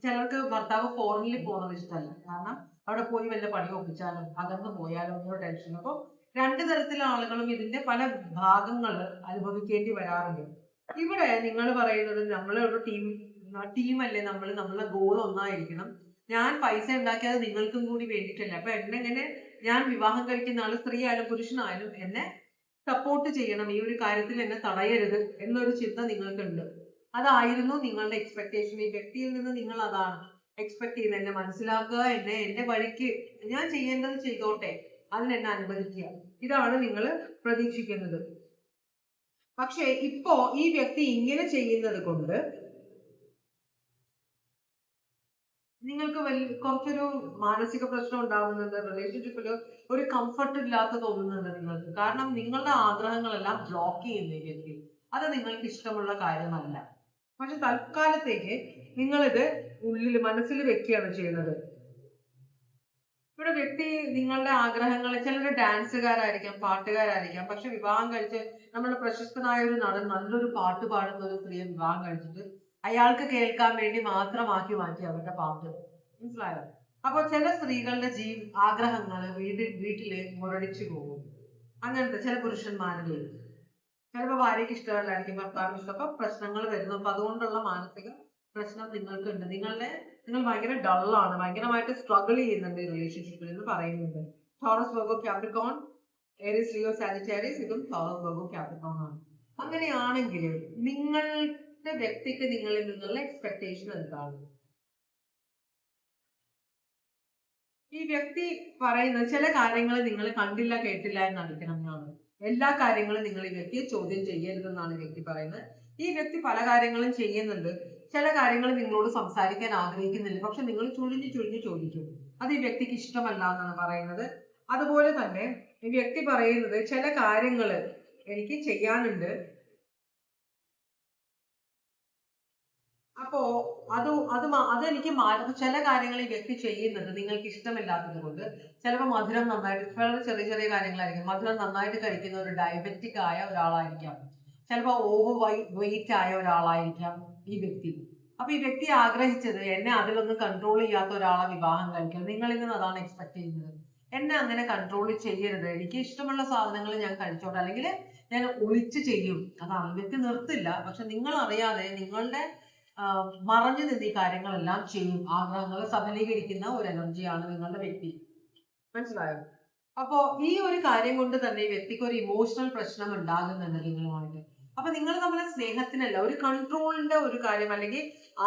ചിലർക്ക് ഭർത്താവ് ഫോറിനിൽ പോകുന്നത് ഇഷ്ടമല്ല, കാരണം അവിടെ പോയി വല്ല പണി ഒപ്പിച്ചാലും അകന്നു പോയാലും ഒന്നോ ടെൻഷൻ. അപ്പോൾ രണ്ടു തരത്തിലുള്ള ആളുകളും ഇതിന്റെ പല ഭാഗങ്ങൾ അനുഭവിക്കേണ്ടി വരാറുണ്ട്. ഇവിടെ നിങ്ങൾ പറയുന്നത് നമ്മളൊരു ടീമല്ലേ, നമ്മളെ ഗോൾ ഒന്നായിരിക്കണം, ഞാൻ പൈസ ഉണ്ടാക്കിയത് നിങ്ങൾക്കും കൂടി വേണ്ടിയിട്ടല്ല. അപ്പൊ എന്നെങ്ങനെ ഞാൻ വിവാഹം കഴിക്കുന്ന ആള്, സ്ത്രീ ആയാലും പുരുഷനായാലും, എന്നെ സപ്പോർട്ട് ചെയ്യണം, ഈ ഒരു കാര്യത്തിൽ എന്നെ തടയരുത് എന്നൊരു ചിന്ത നിങ്ങൾക്കുണ്ട്. അതായിരുന്നു നിങ്ങളുടെ എക്സ്പെക്ടേഷൻ. ഈ വ്യക്തിയിൽ നിന്ന് നിങ്ങൾ അതാണ് എക്സ്പെക്ട് ചെയ്യുന്നത്, എന്നെ മനസ്സിലാക്കുക, എന്റെ വഴിക്ക് ഞാൻ ചെയ്യേണ്ടത് ചെയ്തോട്ടെ, അതിനെന്നെ അനുവദിക്കുക, ഇതാണ് നിങ്ങൾ പ്രതീക്ഷിക്കുന്നത്. പക്ഷെ ഇപ്പോ ഈ വ്യക്തി ഇങ്ങനെ ചെയ്യുന്നത് കൊണ്ട് നിങ്ങൾക്ക് കുറച്ചൊരു മാനസിക പ്രശ്നം ഉണ്ടാകുന്നുണ്ട്, റിലേഷൻഷിപ്പിൽ ഒരു കംഫർട്ട് ഇല്ലാത്ത തോന്നുന്നുണ്ട് നിങ്ങൾക്ക്. കാരണം നിങ്ങളുടെ ആഗ്രഹങ്ങളെല്ലാം ബ്ലോക്ക് ചെയ്യുന്ന ഈ വ്യക്തി, അത് നിങ്ങൾക്ക് ഇഷ്ടമുള്ള കാര്യമല്ല. പക്ഷെ തൽക്കാലത്തേക്ക് നിങ്ങളിത് മനസ്സിൽ വെക്കുകയാണ് ചെയ്യുന്നത്. ഇവിടെ വ്യക്തി നിങ്ങളുടെ ആഗ്രഹങ്ങൾ, ചിലർ ഡാൻസുകാരായിരിക്കാം, പാട്ടുകാരായിരിക്കാം, പക്ഷെ വിവാഹം കഴിച്ച് നമ്മുടെ പ്രശസ്തനായ ഒരു നടൻ നല്ലൊരു പാട്ട് പാടുന്ന ഒരു സ്ത്രീയെ വിവാഹം കഴിച്ചിട്ട് അയാൾക്ക് കേൾക്കാൻ വേണ്ടി മാത്രമാക്കി മാറ്റി അവരുടെ പാട്ട്. മനസ്സിലായോ? അപ്പൊ ചില സ്ത്രീകളുടെ ആഗ്രഹങ്ങൾ വീട്ടില് മുരടിച്ചു പോകും. അങ്ങനത്തെ ചില പുരുഷന്മാരില് ചിലപ്പോൾ ഭാര്യയ്ക്ക് ഇഷ്ടമല്ലായിരിക്കും, ഭർത്താവിന് ഇഷ്ടം, അപ്പൊ പ്രശ്നങ്ങൾ വരുന്നു. അപ്പൊ അതുകൊണ്ടുള്ള മാനസിക പ്രശ്നം നിങ്ങൾക്കുണ്ട്. നിങ്ങൾ ഭയങ്കര ഡള്ളാണ്, ഭയങ്കരമായിട്ട് സ്ട്രഗിൾ ചെയ്യുന്നുണ്ട് ഈ റിലേഷൻഷിപ്പിൽ എന്ന് പറയുന്നുണ്ട്. Taurus, Virgo, Capricorn, Aries, Leo, Sagittarius, ഇതും ടോറസ്, വെർഗോ, കാപ്രിക്കോൺ ആണ്. അങ്ങനെയാണെങ്കിൽ നിങ്ങളുടെ വ്യക്തിക്ക് നിങ്ങളിൽ നിന്നുള്ള എക്സ്പെക്ടേഷൻ എന്താണ്? ഈ വ്യക്തി പറയുന്നത് ചില കാര്യങ്ങൾ നിങ്ങൾ കണ്ടില്ല കേട്ടില്ല എന്ന് നടിക്കണം എന്നാണ്. എല്ലാ കാര്യങ്ങളും നിങ്ങൾ ഈ വ്യക്തിയെ ചോദ്യം ചെയ്യരുതെന്നാണ് വ്യക്തി പറയുന്നത്. ഈ വ്യക്തി പല കാര്യങ്ങളും ചെയ്യുന്നുണ്ട്, ചില കാര്യങ്ങൾ നിങ്ങളോട് സംസാരിക്കാൻ ആഗ്രഹിക്കുന്നില്ല, പക്ഷെ നിങ്ങൾ ചുഴിഞ്ഞു ചോദിക്കും, അത് ഈ വ്യക്തിക്ക് ഇഷ്ടമല്ല എന്നാണ് പറയുന്നത്. അതുപോലെ തന്നെ ഈ വ്യക്തി പറയുന്നത് ചില കാര്യങ്ങൾ എനിക്ക് ചെയ്യാനുണ്ട്, അപ്പോ അതെനിക്ക് ചില കാര്യങ്ങൾ ഈ വ്യക്തി ചെയ്യുന്നത് നിങ്ങൾക്ക് ഇഷ്ടമില്ലാത്തത് കൊണ്ട്, ചിലപ്പോൾ മധുരം നന്നായിട്ട്, വളരെ ചെറിയ ചെറിയ കാര്യങ്ങളായിരിക്കും, മധുരം നന്നായിട്ട് കഴിക്കുന്ന ഒരു ഡയബറ്റിക് ആയ ഒരാളായിരിക്കാം, ചിലപ്പോൾ ഓവർ വെയിറ്റ് ആയ ഒരാളായിരിക്കാം ഈ വ്യക്തി. അപ്പൊ ഈ വ്യക്തി ആഗ്രഹിച്ചത് എന്നെ അതിലൊന്നും കൺട്രോൾ ചെയ്യാത്ത ഒരാളെ വിവാഹം കഴിക്കണം. നിങ്ങളിൽ നിന്ന് അതാണ് എക്സ്പെക്ട് ചെയ്യുന്നത്. എന്നെ അങ്ങനെ കൺട്രോൾ ചെയ്യരുത്, എനിക്ക് ഇഷ്ടമുള്ള സാധനങ്ങൾ ഞാൻ കഴിച്ചോട്ടെ, അല്ലെങ്കിൽ ഞാൻ ഒളിച്ച് ചെയ്യും. അതാണ് വ്യക്തി നിർത്തില്ല, പക്ഷെ നിങ്ങൾ അറിയാതെ നിങ്ങളുടെ മറഞ്ഞു നിന്ന് ഈ കാര്യങ്ങളെല്ലാം ചെയ്യും. ആഗ്രഹങ്ങളെ സഫലീകരിക്കുന്ന ഒരു എനർജിയാണ് നിങ്ങളുടെ വ്യക്തി. മനസ്സിലായോ? അപ്പോ ഈ ഒരു കാര്യം കൊണ്ട് തന്നെ ഈ വ്യക്തിക്ക് ഒരു ഇമോഷണൽ പ്രശ്നം ഉണ്ടാകുന്നുണ്ട് നിങ്ങളുമായിട്ട്. അപ്പൊ നിങ്ങൾ തമ്മിൽ സ്നേഹത്തിനല്ല, ഒരു കൺട്രോളിന്റെ ഒരു കാര്യം, അല്ലെങ്കിൽ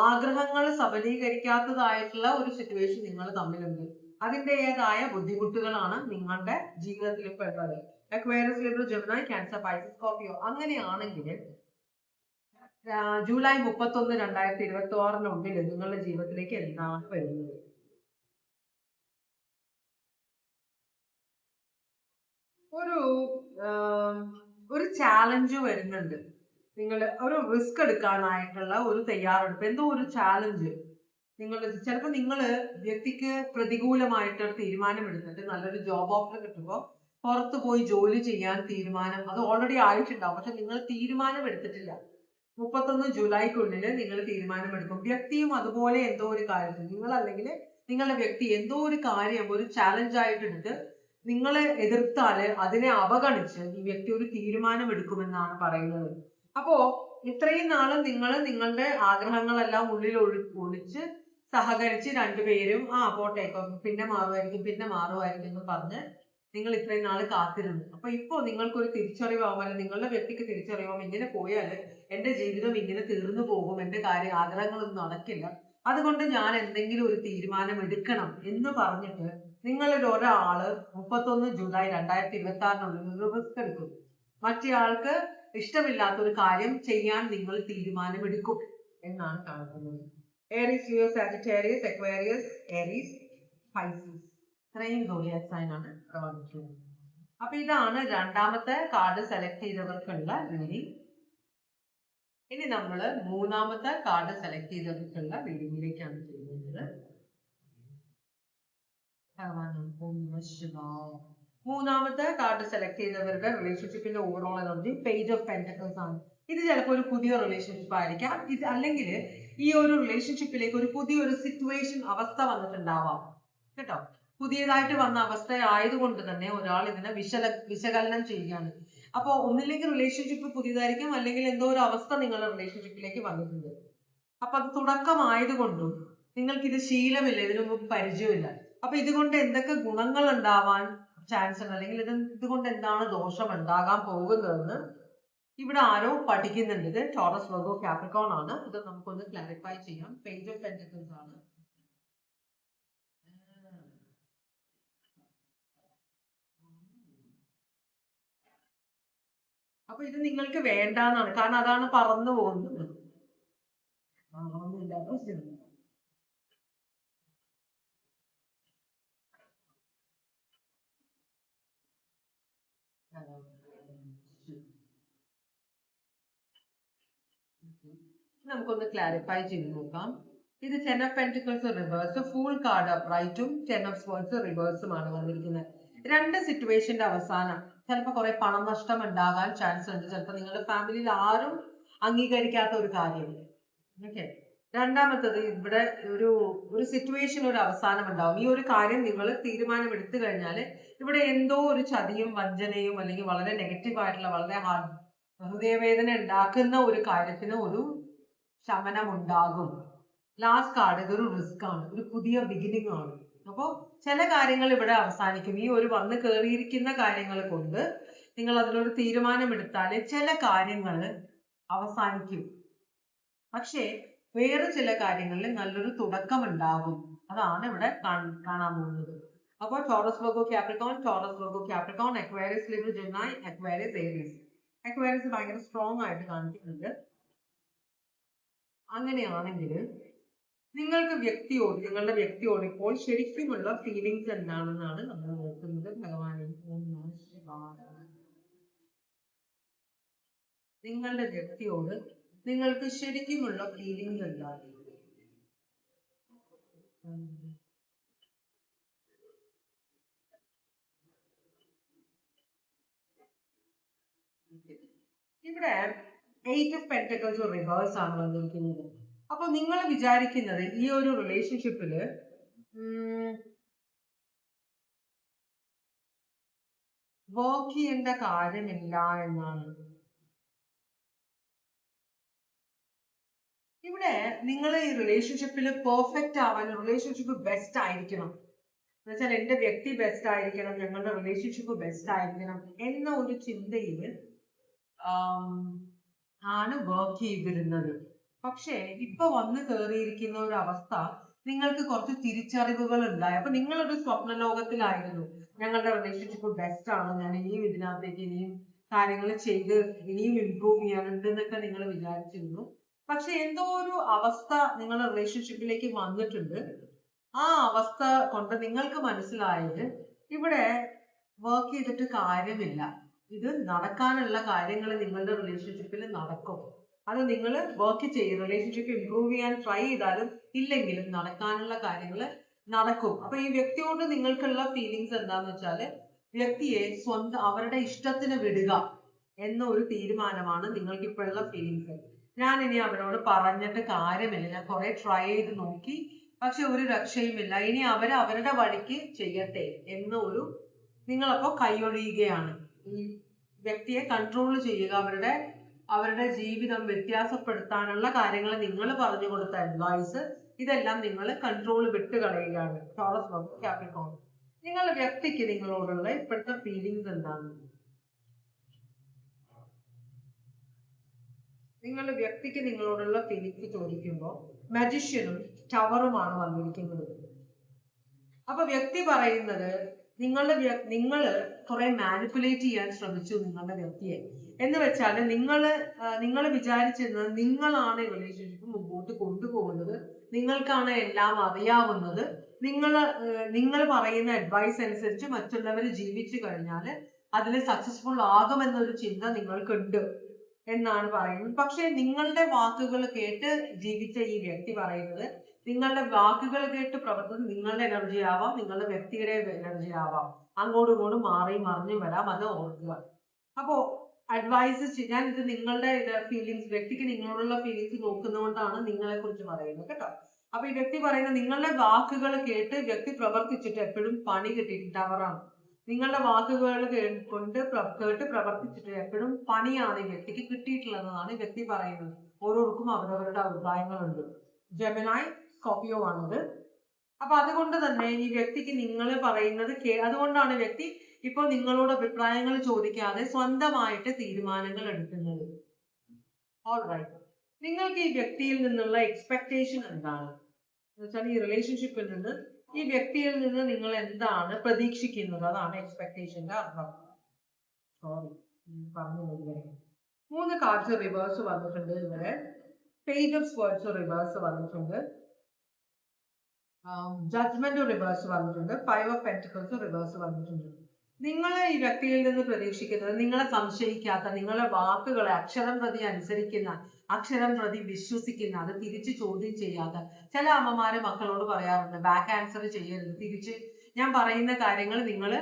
ആഗ്രഹങ്ങൾ സഫലീകരിക്കാത്തതായിട്ടുള്ള ഒരു സിറ്റുവേഷൻ നിങ്ങൾ തമ്മിലുണ്ട്. അതിൻ്റെതായ ബുദ്ധിമുട്ടുകളാണ് നിങ്ങളുടെ ജീവിതത്തിൽ ഇപ്പൊ ഉള്ളത്. Aquarius, Libra, Gemini, cancer, Pisces, Scorpio. അങ്ങനെയാണെങ്കിൽ ജൂലൈ 31, 2026 നിങ്ങളുടെ ജീവിതത്തിലേക്ക് എന്താണ് വരുന്നത്? ഒരു ചാലഞ്ച് വരുന്നുണ്ട്. നിങ്ങൾ ഒരു റിസ്ക് എടുക്കാനായിട്ടുള്ള ഒരു തയ്യാറെടുപ്പ്, എന്തോ ഒരു ചാലഞ്ച് നിങ്ങൾ ചിലപ്പോൾ നിങ്ങൾ വ്യക്തിക്ക് പ്രതികൂലമായിട്ട് ഒരു തീരുമാനം എടുത്തിട്ട് നല്ലൊരു ജോബ് ഓഫർ കിട്ടുമ്പോൾ പുറത്തു പോയി ജോലി ചെയ്യാൻ തീരുമാനം, അത് ഓൾറെഡി ആയിട്ടുണ്ടാവും, പക്ഷെ നിങ്ങൾ തീരുമാനം എടുത്തിട്ടില്ല. 31 ജൂലൈക്കുള്ളിൽ നിങ്ങൾ തീരുമാനമെടുക്കും. വ്യക്തിയും അതുപോലെ എന്തോ ഒരു കാര്യത്തിൽ, നിങ്ങൾ അല്ലെങ്കിൽ നിങ്ങളുടെ വ്യക്തി എന്തോ ഒരു കാര്യം ഒരു ചാലഞ്ച് ആയിട്ട് എടുത്ത് നിങ്ങളെ എതിർത്താല് അതിനെ അവഗണിച്ച് ഈ വ്യക്തി ഒരു തീരുമാനം എടുക്കുമെന്നാണ് പറയുന്നത്. അപ്പോ ഇത്രയും നാളും നിങ്ങൾ നിങ്ങളുടെ ആഗ്രഹങ്ങളെല്ലാം ഉള്ളിൽ ഒളിച്ച് സഹകരിച്ച് രണ്ടുപേരും പോട്ടേക്കോ, പിന്നെ മാറുമായിരിക്കും എന്ന് പറഞ്ഞ് നിങ്ങൾ ഇത്രയും നാൾ കാത്തിരുന്നു. അപ്പൊ ഇപ്പോ നിങ്ങൾക്കൊരു തിരിച്ചറിവാകും, അല്ലെങ്കിൽ നിങ്ങളുടെ വ്യക്തിക്ക് തിരിച്ചറിവാകും, ഇങ്ങനെ പോയാല് എന്റെ ജീവിതം ഇങ്ങനെ തീർന്നു പോകും, എന്റെ ആഗ്രഹങ്ങളൊന്നും നടക്കില്ല, അതുകൊണ്ട് ഞാൻ എന്തെങ്കിലും ഒരു തീരുമാനം എടുക്കണം എന്ന് പറഞ്ഞിട്ട് നിങ്ങളിൽ ഒരാള് 31 ജൂലൈ 2026 റിസ്ക് എടുക്കും. മറ്റേയാൾക്ക് ഇഷ്ടമില്ലാത്ത ഒരു കാര്യം ചെയ്യാൻ നിങ്ങൾ തീരുമാനമെടുക്കും എന്നാണ് കാണുന്നത്. Aries, Leo, Sagittarius, Aquarius, Aries, Pisces, ഇത്രയും സോഡിയാക് സൈൻ ആണ് പ്രവർത്തിക്കുന്നത്. അപ്പൊ ഇതാണ് രണ്ടാമത്തെ കാർഡ് സെലക്ട് ചെയ്തവർക്കുള്ള റീഡിംഗ്. ഇനി നമ്മൾ മൂന്നാമത്തെ കാർഡ് സെലക്ട് ചെയ്തവർക്കുള്ള റീഡിംഗിലേക്കാണ് ചെയ്യുന്നത്. മൂന്നാമത്തെ കാർഡ് സെലക്ട് ചെയ്തവരുടെ റിലേഷൻഷിപ്പിന്റെ overall energy page of pentacles ആണ്. ഇത് ചിലപ്പോൾ ഒരു പുതിയ റിലേഷൻഷിപ്പ് ആയിരിക്കാം, ഇത് അല്ലെങ്കിൽ ഈ ഒരു റിലേഷൻഷിപ്പിലേക്ക് ഒരു പുതിയൊരു സിറ്റുവേഷൻ അവസ്ഥ വന്നിട്ടുണ്ടാവാം കേട്ടോ. പുതിയതായിട്ട് വന്ന അവസ്ഥ ആയതുകൊണ്ട് തന്നെ ഒരാൾ ഇതിനെ വിശകലനം ചെയ്യുകയാണ്. അപ്പൊ ഒന്നില്ലെങ്കിൽ റിലേഷൻഷിപ്പ് പുതിയതായിരിക്കും, അല്ലെങ്കിൽ എന്തോ ഒരു അവസ്ഥ നിങ്ങളുടെ റിലേഷൻഷിപ്പിലേക്ക് വന്നിട്ടുണ്ട്. അപ്പൊ അത് തുടക്കമായതുകൊണ്ടും നിങ്ങൾക്ക് ഇത് ശീലമില്ല, ഇതിനു മുമ്പ് പരിചയമില്ല. അപ്പൊ ഇതുകൊണ്ട് എന്തൊക്കെ ഗുണങ്ങൾ ഉണ്ടാവാൻ ചാൻസ് ഉണ്ട്, അല്ലെങ്കിൽ ഇതുകൊണ്ട് എന്താണ് ദോഷം ഉണ്ടാകാൻ പോകുന്നതെന്ന് ഇവിടെ ആരോ പഠിക്കുന്നുണ്ട്. ഇത് ടോറസ്, വെർഗോ, കാപ്രിക്കോൺ ആണ്. ഇത് നമുക്കൊന്ന് ക്ലാരിഫൈ ചെയ്യാം. പേജ് ഓഫ് പെന്റക്കിൾസ് ആണ്. അപ്പൊ ഇത് നിങ്ങൾക്ക് വേണ്ടാന്നാണ്, കാരണം അതാണ് പറന്നു പോകുന്നത്. നമുക്കൊന്ന് ക്ലാരിഫൈ ചെയ്ത് നോക്കാം. ഇത് 10 of Pentacles reverse, full card അപ്രൈറ്റും 10 of Swords റിവേഴ്സുമാണ് വന്നിരിക്കുന്നത്. രണ്ട് സിറ്റുവേഷന്റെ അവസാനം ചിലപ്പോൾ കുറെ പണം നഷ്ടം ഉണ്ടാകാൻ ചാൻസ് ഉണ്ട്. ചിലപ്പോൾ നിങ്ങളുടെ ഫാമിലിയിൽ ആരും അംഗീകരിക്കാത്ത ഒരു കാര്യം. ഓക്കെ, രണ്ടാമത്തത് ഇവിടെ ഒരു സിറ്റുവേഷൻ, ഒരു അവസാനം ഉണ്ടാവും. ഈ ഒരു കാര്യം നിങ്ങൾ തീരുമാനം എടുത്തു കഴിഞ്ഞാൽ ഇവിടെ എന്തോ ഒരു ചതിയും വഞ്ചനയും അല്ലെങ്കിൽ വളരെ നെഗറ്റീവ് ആയിട്ടുള്ള വളരെ ഹൃദയവേദന ഉണ്ടാക്കുന്ന ഒരു കാര്യത്തിന് ഒരു ശമനം ഉണ്ടാകും. ലാസ്റ്റ് കാർഡ് ഇതൊരു റിസ്ക് ആണ്, ഒരു പുതിയ ബിഗിനിങ് ആണ്. അപ്പോൾ ചില കാര്യങ്ങൾ ഇവിടെ അവസാനിക്കും. ഈ ഒരു വന്ന് കയറിയിരിക്കുന്ന കാര്യങ്ങൾ കൊണ്ട് നിങ്ങൾ അതിനൊരു തീരുമാനം എടുത്താല് ചില കാര്യങ്ങൾ അവസാനിക്കും, പക്ഷേ വേറെ ചില കാര്യങ്ങളിൽ നല്ലൊരു തുടക്കം ഉണ്ടാകും. അതാണ് ഇവിടെ കാണാൻ പോകുന്നത്. അപ്പോൾ Taurus, Virgo, Capricorn, Taurus, Virgo, Capricorn, Aquarius, Libra, Gemini, Aquarius, Aries. Aquarius ഭയങ്കര സ്ട്രോങ് ആയിട്ട് കാണിക്കുന്നുണ്ട്. അങ്ങനെയാണെങ്കിൽ നിങ്ങളുടെ വ്യക്തിയോട് ഇപ്പോൾ ശരിക്കുമുള്ള ഫീലിങ്സ് എന്താണെന്നാണ് നമ്മൾ നോക്കുന്നത്. ഭഗവാനെ, നിങ്ങളുടെ വ്യക്തിയോട് നിങ്ങൾക്ക് ശരിക്കുമുള്ള ഫീലിങ്സ് എന്താണ്? ഇവിടെ 8 of Pentacles റിവേഴ്സ് ആണ് വന്നിരിക്കുന്നത്. അപ്പൊ നിങ്ങൾ വിചാരിക്കുന്നത് ഈ ഒരു റിലേഷൻഷിപ്പില് വർക്ക് ചെയ്യേണ്ട കാര്യമില്ല എന്നാണ്. ഇവിടെ നിങ്ങൾ ഈ റിലേഷൻഷിപ്പിൽ പെർഫെക്റ്റ് ആവാൻ, റിലേഷൻഷിപ്പ് ബെസ്റ്റ് ആയിരിക്കണം എന്ന് വെച്ചാൽ എന്റെ വ്യക്തി ബെസ്റ്റ് ആയിരിക്കണം, ഞങ്ങളുടെ റിലേഷൻഷിപ്പ് ബെസ്റ്റ് ആയിരിക്കണം എന്ന ഒരു ചിന്തയിൽ ആണ് വർക്ക് ചെയ്തിരുന്നത്. പക്ഷേ ഇപ്പൊ വന്നു കയറിയിരിക്കുന്ന ഒരു അവസ്ഥ നിങ്ങൾക്ക് കുറച്ച് തിരിച്ചറിവുകൾ ഉണ്ടായി. അപ്പൊ നിങ്ങളൊരു സ്വപ്ന ലോകത്തിലായിരുന്നു, ഞങ്ങളുടെ റിലേഷൻഷിപ്പ് ബെസ്റ്റ് ആണ്, ഞാൻ ഇനിയും ഇതിനകത്തേക്ക് ഇനിയും കാര്യങ്ങൾ ചെയ്ത് ഇനിയും ഇമ്പ്രൂവ് ചെയ്യാനുണ്ട് എന്നൊക്കെ നിങ്ങൾ വിചാരിച്ചിരുന്നു. പക്ഷെ എന്തോ ഒരു അവസ്ഥ നിങ്ങളുടെ റിലേഷൻഷിപ്പിലേക്ക് വന്നിട്ടുണ്ട്. ആ അവസ്ഥ കൊണ്ട് നിങ്ങൾക്ക് മനസ്സിലായത് ഇവിടെ വർക്ക് ചെയ്തിട്ട് കാര്യമില്ല, ഇത് നടക്കാനുള്ള കാര്യങ്ങൾ നിങ്ങളുടെ റിലേഷൻഷിപ്പിൽ നടക്കും. അത് നിങ്ങൾ വർക്ക് ചെയ്യും, റിലേഷൻഷിപ്പ് ഇമ്പ്രൂവ് ചെയ്യാൻ ട്രൈ ചെയ്താലും ഇല്ലെങ്കിലും നടക്കാനുള്ള കാര്യങ്ങൾ നടക്കും. അപ്പൊ ഈ വ്യക്തിയോട് നിങ്ങൾക്കുള്ള ഫീലിങ്സ് എന്താന്ന് വെച്ചാല് വ്യക്തിയെ സ്വന്തം അവരുടെ ഇഷ്ടത്തിന് വിടുക എന്ന ഒരു തീരുമാനമാണ് നിങ്ങൾക്ക് ഇപ്പോഴുള്ള ഫീലിങ്സ്. ഞാൻ ഇനി അവരോട് പറഞ്ഞിട്ട് കാര്യമില്ല, ഞാൻ കുറെ ട്രൈ ചെയ്ത് നോക്കി പക്ഷെ ഒരു രക്ഷയുമില്ല, ഇനി അവരുടെ വഴിക്ക് ചെയ്യട്ടെ എന്ന ഒരു നിങ്ങളപ്പോ കൈയൊഴിയുകയാണ്. ഈ വ്യക്തിയെ കൺട്രോൾ ചെയ്യുക, അവരുടെ ജീവിതം വ്യത്യാസപ്പെടുത്താനുള്ള കാര്യങ്ങൾ നിങ്ങൾ പറഞ്ഞു കൊടുത്ത അഡ്വൈസ് ഇതെല്ലാം നിങ്ങൾ കൺട്രോൾ വിട്ട് കളയുകയാണ്. ടോറസ് ക്യാപ്രിക്കോൺ, നിങ്ങളുടെ വ്യക്തിക്ക് നിങ്ങളോടുള്ള ഇപ്പോഴത്തെ ഫീലിങ്സ് എന്താണ്? നിങ്ങളുടെ വ്യക്തിക്ക് നിങ്ങളോടുള്ള ഫീലിങ്സ് ചോദിക്കുമ്പോൾ മജിഷ്യനും ടവറുമാണ് വന്നിരിക്കുന്നത്. അപ്പൊ വ്യക്തി പറയുന്നത് നിങ്ങൾ കുറെ മാനിപ്പുലേറ്റ് ചെയ്യാൻ ശ്രമിച്ചു നിങ്ങളുടെ വ്യക്തിയെ. എന്ന് വെച്ചാൽ നിങ്ങൾ വിചാരിച്ചിരുന്നത് നിങ്ങളാണ് റിലേഷൻഷിപ്പ് മുമ്പോട്ട് കൊണ്ടുപോകുന്നത്, നിങ്ങൾക്കാണ് എല്ലാം അറിയാവുന്നത്, നിങ്ങൾ പറയുന്ന അഡ്വൈസ് അനുസരിച്ച് മറ്റുള്ളവർ ജീവിച്ചു കഴിഞ്ഞാൽ അതിൽ സക്സസ്ഫുൾ ആകുമെന്നൊരു ചിന്ത നിങ്ങൾക്കുണ്ട് എന്നാണ് പറയുന്നത്. പക്ഷെ നിങ്ങളുടെ വാക്കുകൾ കേട്ട് ജീവിച്ച ഈ വ്യക്തി പറയുന്നത് നിങ്ങളുടെ വാക്കുകൾ കേട്ട് പ്രവർത്തിക്കുന്നത് നിങ്ങളുടെ എനർജി ആവാം, നിങ്ങളുടെ വ്യക്തിയുടെ എനർജി ആവാം, അങ്ങോട്ടും ഇങ്ങോട്ടും മാറി മറിഞ്ഞു വരാം, അത് ഓർക്കുക. അപ്പോ അഡ്വൈസ് ഞാൻ ഇത് നിങ്ങളുടെ ഫീലിങ്സ്, വ്യക്തിക്ക് നിങ്ങളോടുള്ള ഫീലിങ്സ് നോക്കുന്നതുകൊണ്ടാണ് നിങ്ങളെ കുറിച്ച് പറയുന്നത് കേട്ടോ. അപ്പൊ ഈ വ്യക്തി പറയുന്ന നിങ്ങളുടെ വാക്കുകൾ കേട്ട് വ്യക്തി പ്രവർത്തിച്ചിട്ട് എപ്പോഴും പണി കിട്ടിയിട്ടുണ്ട് അവരാണ്. നിങ്ങളുടെ വാക്കുകൾ കേട്ട് പ്രവർത്തിച്ചിട്ട് എപ്പോഴും പണിയാണ് ഈ വ്യക്തിക്ക് കിട്ടിയിട്ടുള്ളതെന്നാണ് ഈ വ്യക്തി പറയുന്നത്. ഓരോരുത്തർക്കും അവരവരുടെ അഭിപ്രായങ്ങളുണ്ട്. ജെമിനായി സ്കോർപിയോ ആണത്. അപ്പൊ അതുകൊണ്ട് തന്നെ ഈ വ്യക്തിക്ക് നിങ്ങൾ പറയുന്നത് അതുകൊണ്ടാണ് വ്യക്തി ഇപ്പൊ നിങ്ങളോട് അഭിപ്രായങ്ങൾ ചോദിക്കാതെ സ്വന്തമായിട്ട് തീരുമാനങ്ങൾ എടുക്കുന്നത്. ഓൾറൈറ്റ്, നിങ്ങൾക്ക് ഈ വ്യക്തിയിൽ നിന്നുള്ള എക്സ്പെക്ടേഷൻ എന്താണ് എന്ന് വെച്ചാൽ ഈ റിലേഷൻഷിപ്പിൽ നിന്ന് ഈ വ്യക്തിയിൽ നിന്ന് നിങ്ങൾ എന്താണ് പ്രതീക്ഷിക്കുന്നത്, അതാണ് എക്സ്പെക്ടേഷന്റെ അർത്ഥം. സോറി പറഞ്ഞു. 3 കാർഡ്സ് റിവേഴ്സ് വന്നിട്ടുണ്ട് ഇവിടെ. പേജ് ഓഫ് സ്വേർഡ്സ് റിവേഴ്സ് വന്നിട്ടുണ്ട്, ജഡ്ജ്മെന്റ് റിവേഴ്സ് വന്നിട്ടുണ്ട്, 5 ഓഫ് പെന്റിക്കിൾസ് റിവേഴ്സ് വന്നിട്ടുണ്ട്. നിങ്ങൾ ഈ വ്യക്തിയിൽ നിന്ന് പ്രതീക്ഷിക്കുന്നത് നിങ്ങളെ സംശയിക്കാത്ത, നിങ്ങളുടെ വാക്കുകളെ അക്ഷരം പ്രതി അനുസരിക്കുന്ന, അക്ഷരം പ്രതി വിശ്വസിക്കുന്ന, അത് തിരിച്ച് ചോദ്യം ചെയ്യാത്ത. ചില അമ്മമാര് മക്കളോട് പറയാറുണ്ട് ബാക്ക് ആൻസർ ചെയ്യരുത്, തിരിച്ച് ഞാൻ പറയുന്ന കാര്യങ്ങൾ നിങ്ങൾ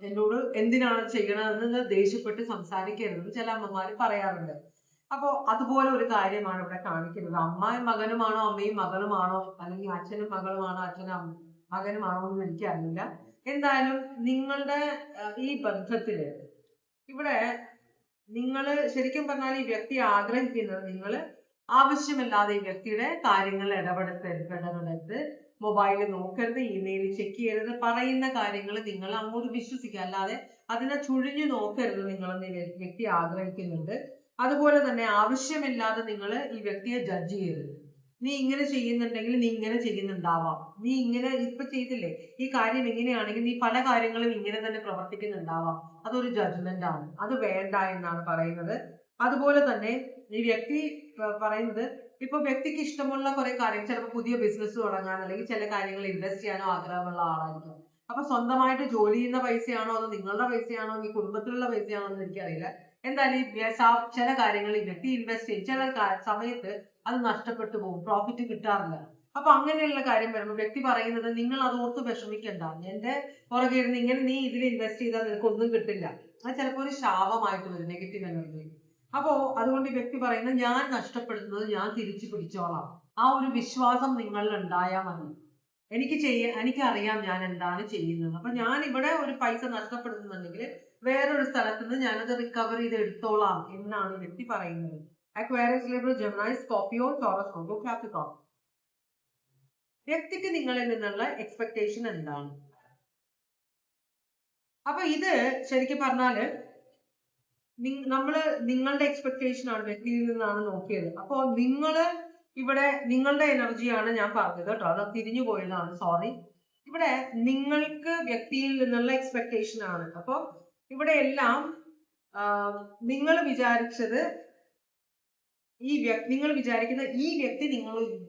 എന്നോട് എന്തിനാണ് ചെയ്യണമെന്ന് ദേഷ്യപ്പെട്ട് സംസാരിക്കരുത് ചില അമ്മമാര് പറയാറുണ്ട്. അപ്പോ അതുപോലെ ഒരു കാര്യമാണ് ഇവിടെ കാണിക്കുന്നത്. അമ്മയും മകനുമാണോ, അമ്മയും മകളുമാണോ, അല്ലെങ്കിൽ അച്ഛനും മകളുമാണോ, അച്ഛനും മകനുമാണോ എന്ന് എനിക്കറിയില്ല. എന്തായാലും നിങ്ങളുടെ ഈ ബന്ധത്തില് ഇവിടെ നിങ്ങൾ ശരിക്കും പറഞ്ഞാൽ ഈ വ്യക്തി ആഗ്രഹിക്കുന്നത് നിങ്ങൾ ആവശ്യമില്ലാതെ ഈ വ്യക്തിയുടെ കാര്യങ്ങൾ ഇടപെടരുത്, മൊബൈൽ നോക്കരുത്, ഇമെയിൽ ചെക്ക് ചെയ്യരുത്, പറയുന്ന കാര്യങ്ങൾ നിങ്ങൾ അങ്ങോട്ട് വിശ്വസിക്കുക, അല്ലാതെ അതിനെ ചുഴിഞ്ഞു നോക്കരുത് നിങ്ങളെന്ന് വ്യക്തി ആഗ്രഹിക്കുന്നുണ്ട്. അതുപോലെ തന്നെ ആവശ്യമില്ലാതെ നിങ്ങൾ ഈ വ്യക്തിയെ ജഡ്ജ് ചെയ്യരുത്. നീ ഇങ്ങനെ ചെയ്യുന്നുണ്ടെങ്കിൽ നീ ഇങ്ങനെ ചെയ്യുന്നുണ്ടാവാം, നീ ഇങ്ങനെ ഇപ്പൊ ചെയ്തില്ലേ, ഈ കാര്യം ഇങ്ങനെയാണെങ്കിൽ നീ പല കാര്യങ്ങളും ഇങ്ങനെ തന്നെ പ്രവർത്തിക്കുന്നുണ്ടാവാം, അതൊരു ജഡ്ജ്മെന്റ് ആണ്, അത് വേണ്ട എന്നാണ് പറയുന്നത്. അതുപോലെ തന്നെ ഈ വ്യക്തി പറയുന്നത് ഇപ്പൊ വ്യക്തിക്ക് ഇഷ്ടമുള്ള കുറെ കാര്യങ്ങൾ, ചിലപ്പോൾ പുതിയ ബിസിനസ് തുടങ്ങാൻ അല്ലെങ്കിൽ ചില കാര്യങ്ങൾ ഇൻവെസ്റ്റ് ചെയ്യാനോ ആഗ്രഹമുള്ള ആളായിരിക്കും. അപ്പൊ സ്വന്തമായിട്ട് ജോലി ചെയ്യുന്ന പൈസയാണോ അതോ നിങ്ങളുടെ പൈസയാണോ ഈ കുടുംബത്തിലുള്ള പൈസയാണോ എന്ന് എനിക്കറിയില്ല. എന്തായാലും ചില കാര്യങ്ങൾ ഈ വ്യക്തി ഇൻവെസ്റ്റ് ചെയ്യും, ചില സമയത്ത് അത് നഷ്ടപ്പെട്ടു പോകും, പ്രോഫിറ്റ് കിട്ടാറില്ല. അപ്പൊ അങ്ങനെയുള്ള കാര്യം വരുമ്പോൾ വ്യക്തി പറയുന്നത് നിങ്ങൾ അതോർത്ത് വിഷമിക്കണ്ട, എന്റെ പുറകെ ഇരുന്ന് ഇങ്ങനെ നീ ഇതിൽ ഇൻവെസ്റ്റ് ചെയ്താൽ നിനക്ക് ഒന്നും കിട്ടില്ല, അത് ചിലപ്പോൾ ഒരു ശാപമായിട്ട് വരും, നെഗറ്റീവ് എനർജി. അപ്പോ അതുകൊണ്ട് ഈ വ്യക്തി പറയുന്നത് ഞാൻ നഷ്ടപ്പെടുന്നത് ഞാൻ തിരിച്ചു പിടിച്ചോളാം, ആ ഒരു വിശ്വാസം നിങ്ങളിൽ ഉണ്ടായാൽ മതി. എനിക്കറിയാം ഞാൻ എന്താണ് ചെയ്യുന്നത്, അപ്പൊ ഞാൻ ഇവിടെ ഒരു പൈസ നഷ്ടപ്പെടുന്നുണ്ടെങ്കിൽ വേറൊരു സ്ഥലത്ത് നിന്ന് ഞാനത് റിക്കവർ ചെയ്ത് എടുത്തോളാം എന്നാണ് വ്യക്തി പറയുന്നത്. Aquarius, Libra, Gemini, Scorpio, Taurus, Virgo, Capricorn. വ്യക്തിക്ക് നിങ്ങളിൽ നിന്നുള്ള എക്സ്പെക്ടേഷൻ എന്താണ്? അപ്പൊ ഇത് ശരിക്കും പറഞ്ഞാല് നിങ്ങളുടെ എക്സ്പെക്ടേഷൻ ആണ് വ്യക്തിയിൽ നിന്നാണ് നോക്കിയത്. അപ്പൊ ഇവിടെ നിങ്ങളുടെ എനർജിയാണ് ഞാൻ പറഞ്ഞത് കേട്ടോ, അത് തിരിഞ്ഞു പോയതാണ്, സോറി. ഇവിടെ നിങ്ങൾക്ക് വ്യക്തിയിൽ നിന്നുള്ള എക്സ്പെക്ടേഷൻ ആണ്. അപ്പൊ ഇവിടെ എല്ലാം നിങ്ങൾ വിചാരിച്ചത് നിങ്ങൾ വിചാരിക്കുന്ന ഈ വ്യക്തി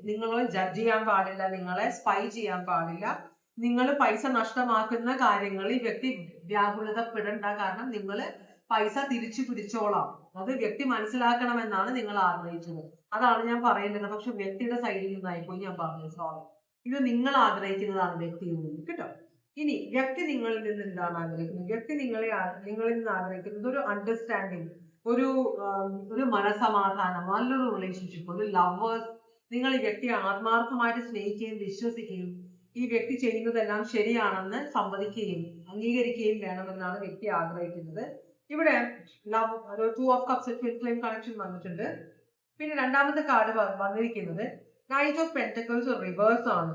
നിങ്ങളെ ജഡ്ജ് ചെയ്യാൻ പാടില്ല, നിങ്ങളെ സ്പൈ ചെയ്യാൻ പാടില്ല, നിങ്ങൾ പൈസ നഷ്ടമാക്കുന്ന കാര്യങ്ങൾ ഈ വ്യക്തി വ്യാകുലതപ്പെടേണ്ട, കാരണം നിങ്ങൾ പൈസ തിരിച്ചു പിടിച്ചോളാം. അത് വ്യക്തി മനസ്സിലാക്കണമെന്നാണ് നിങ്ങൾ ആഗ്രഹിച്ചത്. അതാണ് ഞാൻ പറയുന്നത്. പക്ഷെ വ്യക്തിയുടെ സൈഡിൽ നിന്നായിപ്പോയി ഞാൻ പറഞ്ഞത്, സോറി. ഇത് നിങ്ങൾ ആഗ്രഹിക്കുന്നതാണ് വ്യക്തിയിൽ നിന്ന്, കേട്ടോ. ഇനി വ്യക്തി നിങ്ങളിൽ നിന്ന് എന്താണ് ആഗ്രഹിക്കുന്നത്? വ്യക്തി നിങ്ങളിൽ നിന്ന് ആഗ്രഹിക്കുന്നത് ഒരു അണ്ടർസ്റ്റാൻഡിങ്, ഒരു മനസമാധാനം, നല്ലൊരു റിലേഷൻഷിപ്പ്, ഒരു ലവേഴ്സ്. നിങ്ങൾ ഈ വ്യക്തിയെ ആത്മാർത്ഥമായിട്ട് സ്നേഹിക്കുകയും വിശ്വസിക്കുകയും ഈ വ്യക്തി ചെയ്യുന്നതെല്ലാം ശരിയാണെന്ന് സമ്മതിക്കുകയും അംഗീകരിക്കുകയും വേണമെന്നാണ് വ്യക്തി ആഗ്രഹിക്കുന്നത്. ഇവിടെ ലവ്, ഒരു 2 of Cups twin flame connection വന്നിട്ടുണ്ട്. പിന്നെ രണ്ടാമത്തെ കാർഡ് വന്നിരിക്കുന്നത് നൈറ്റ് ഓഫ് പെന്റക്കിൾസ് റിവേഴ്സ് ആണ്.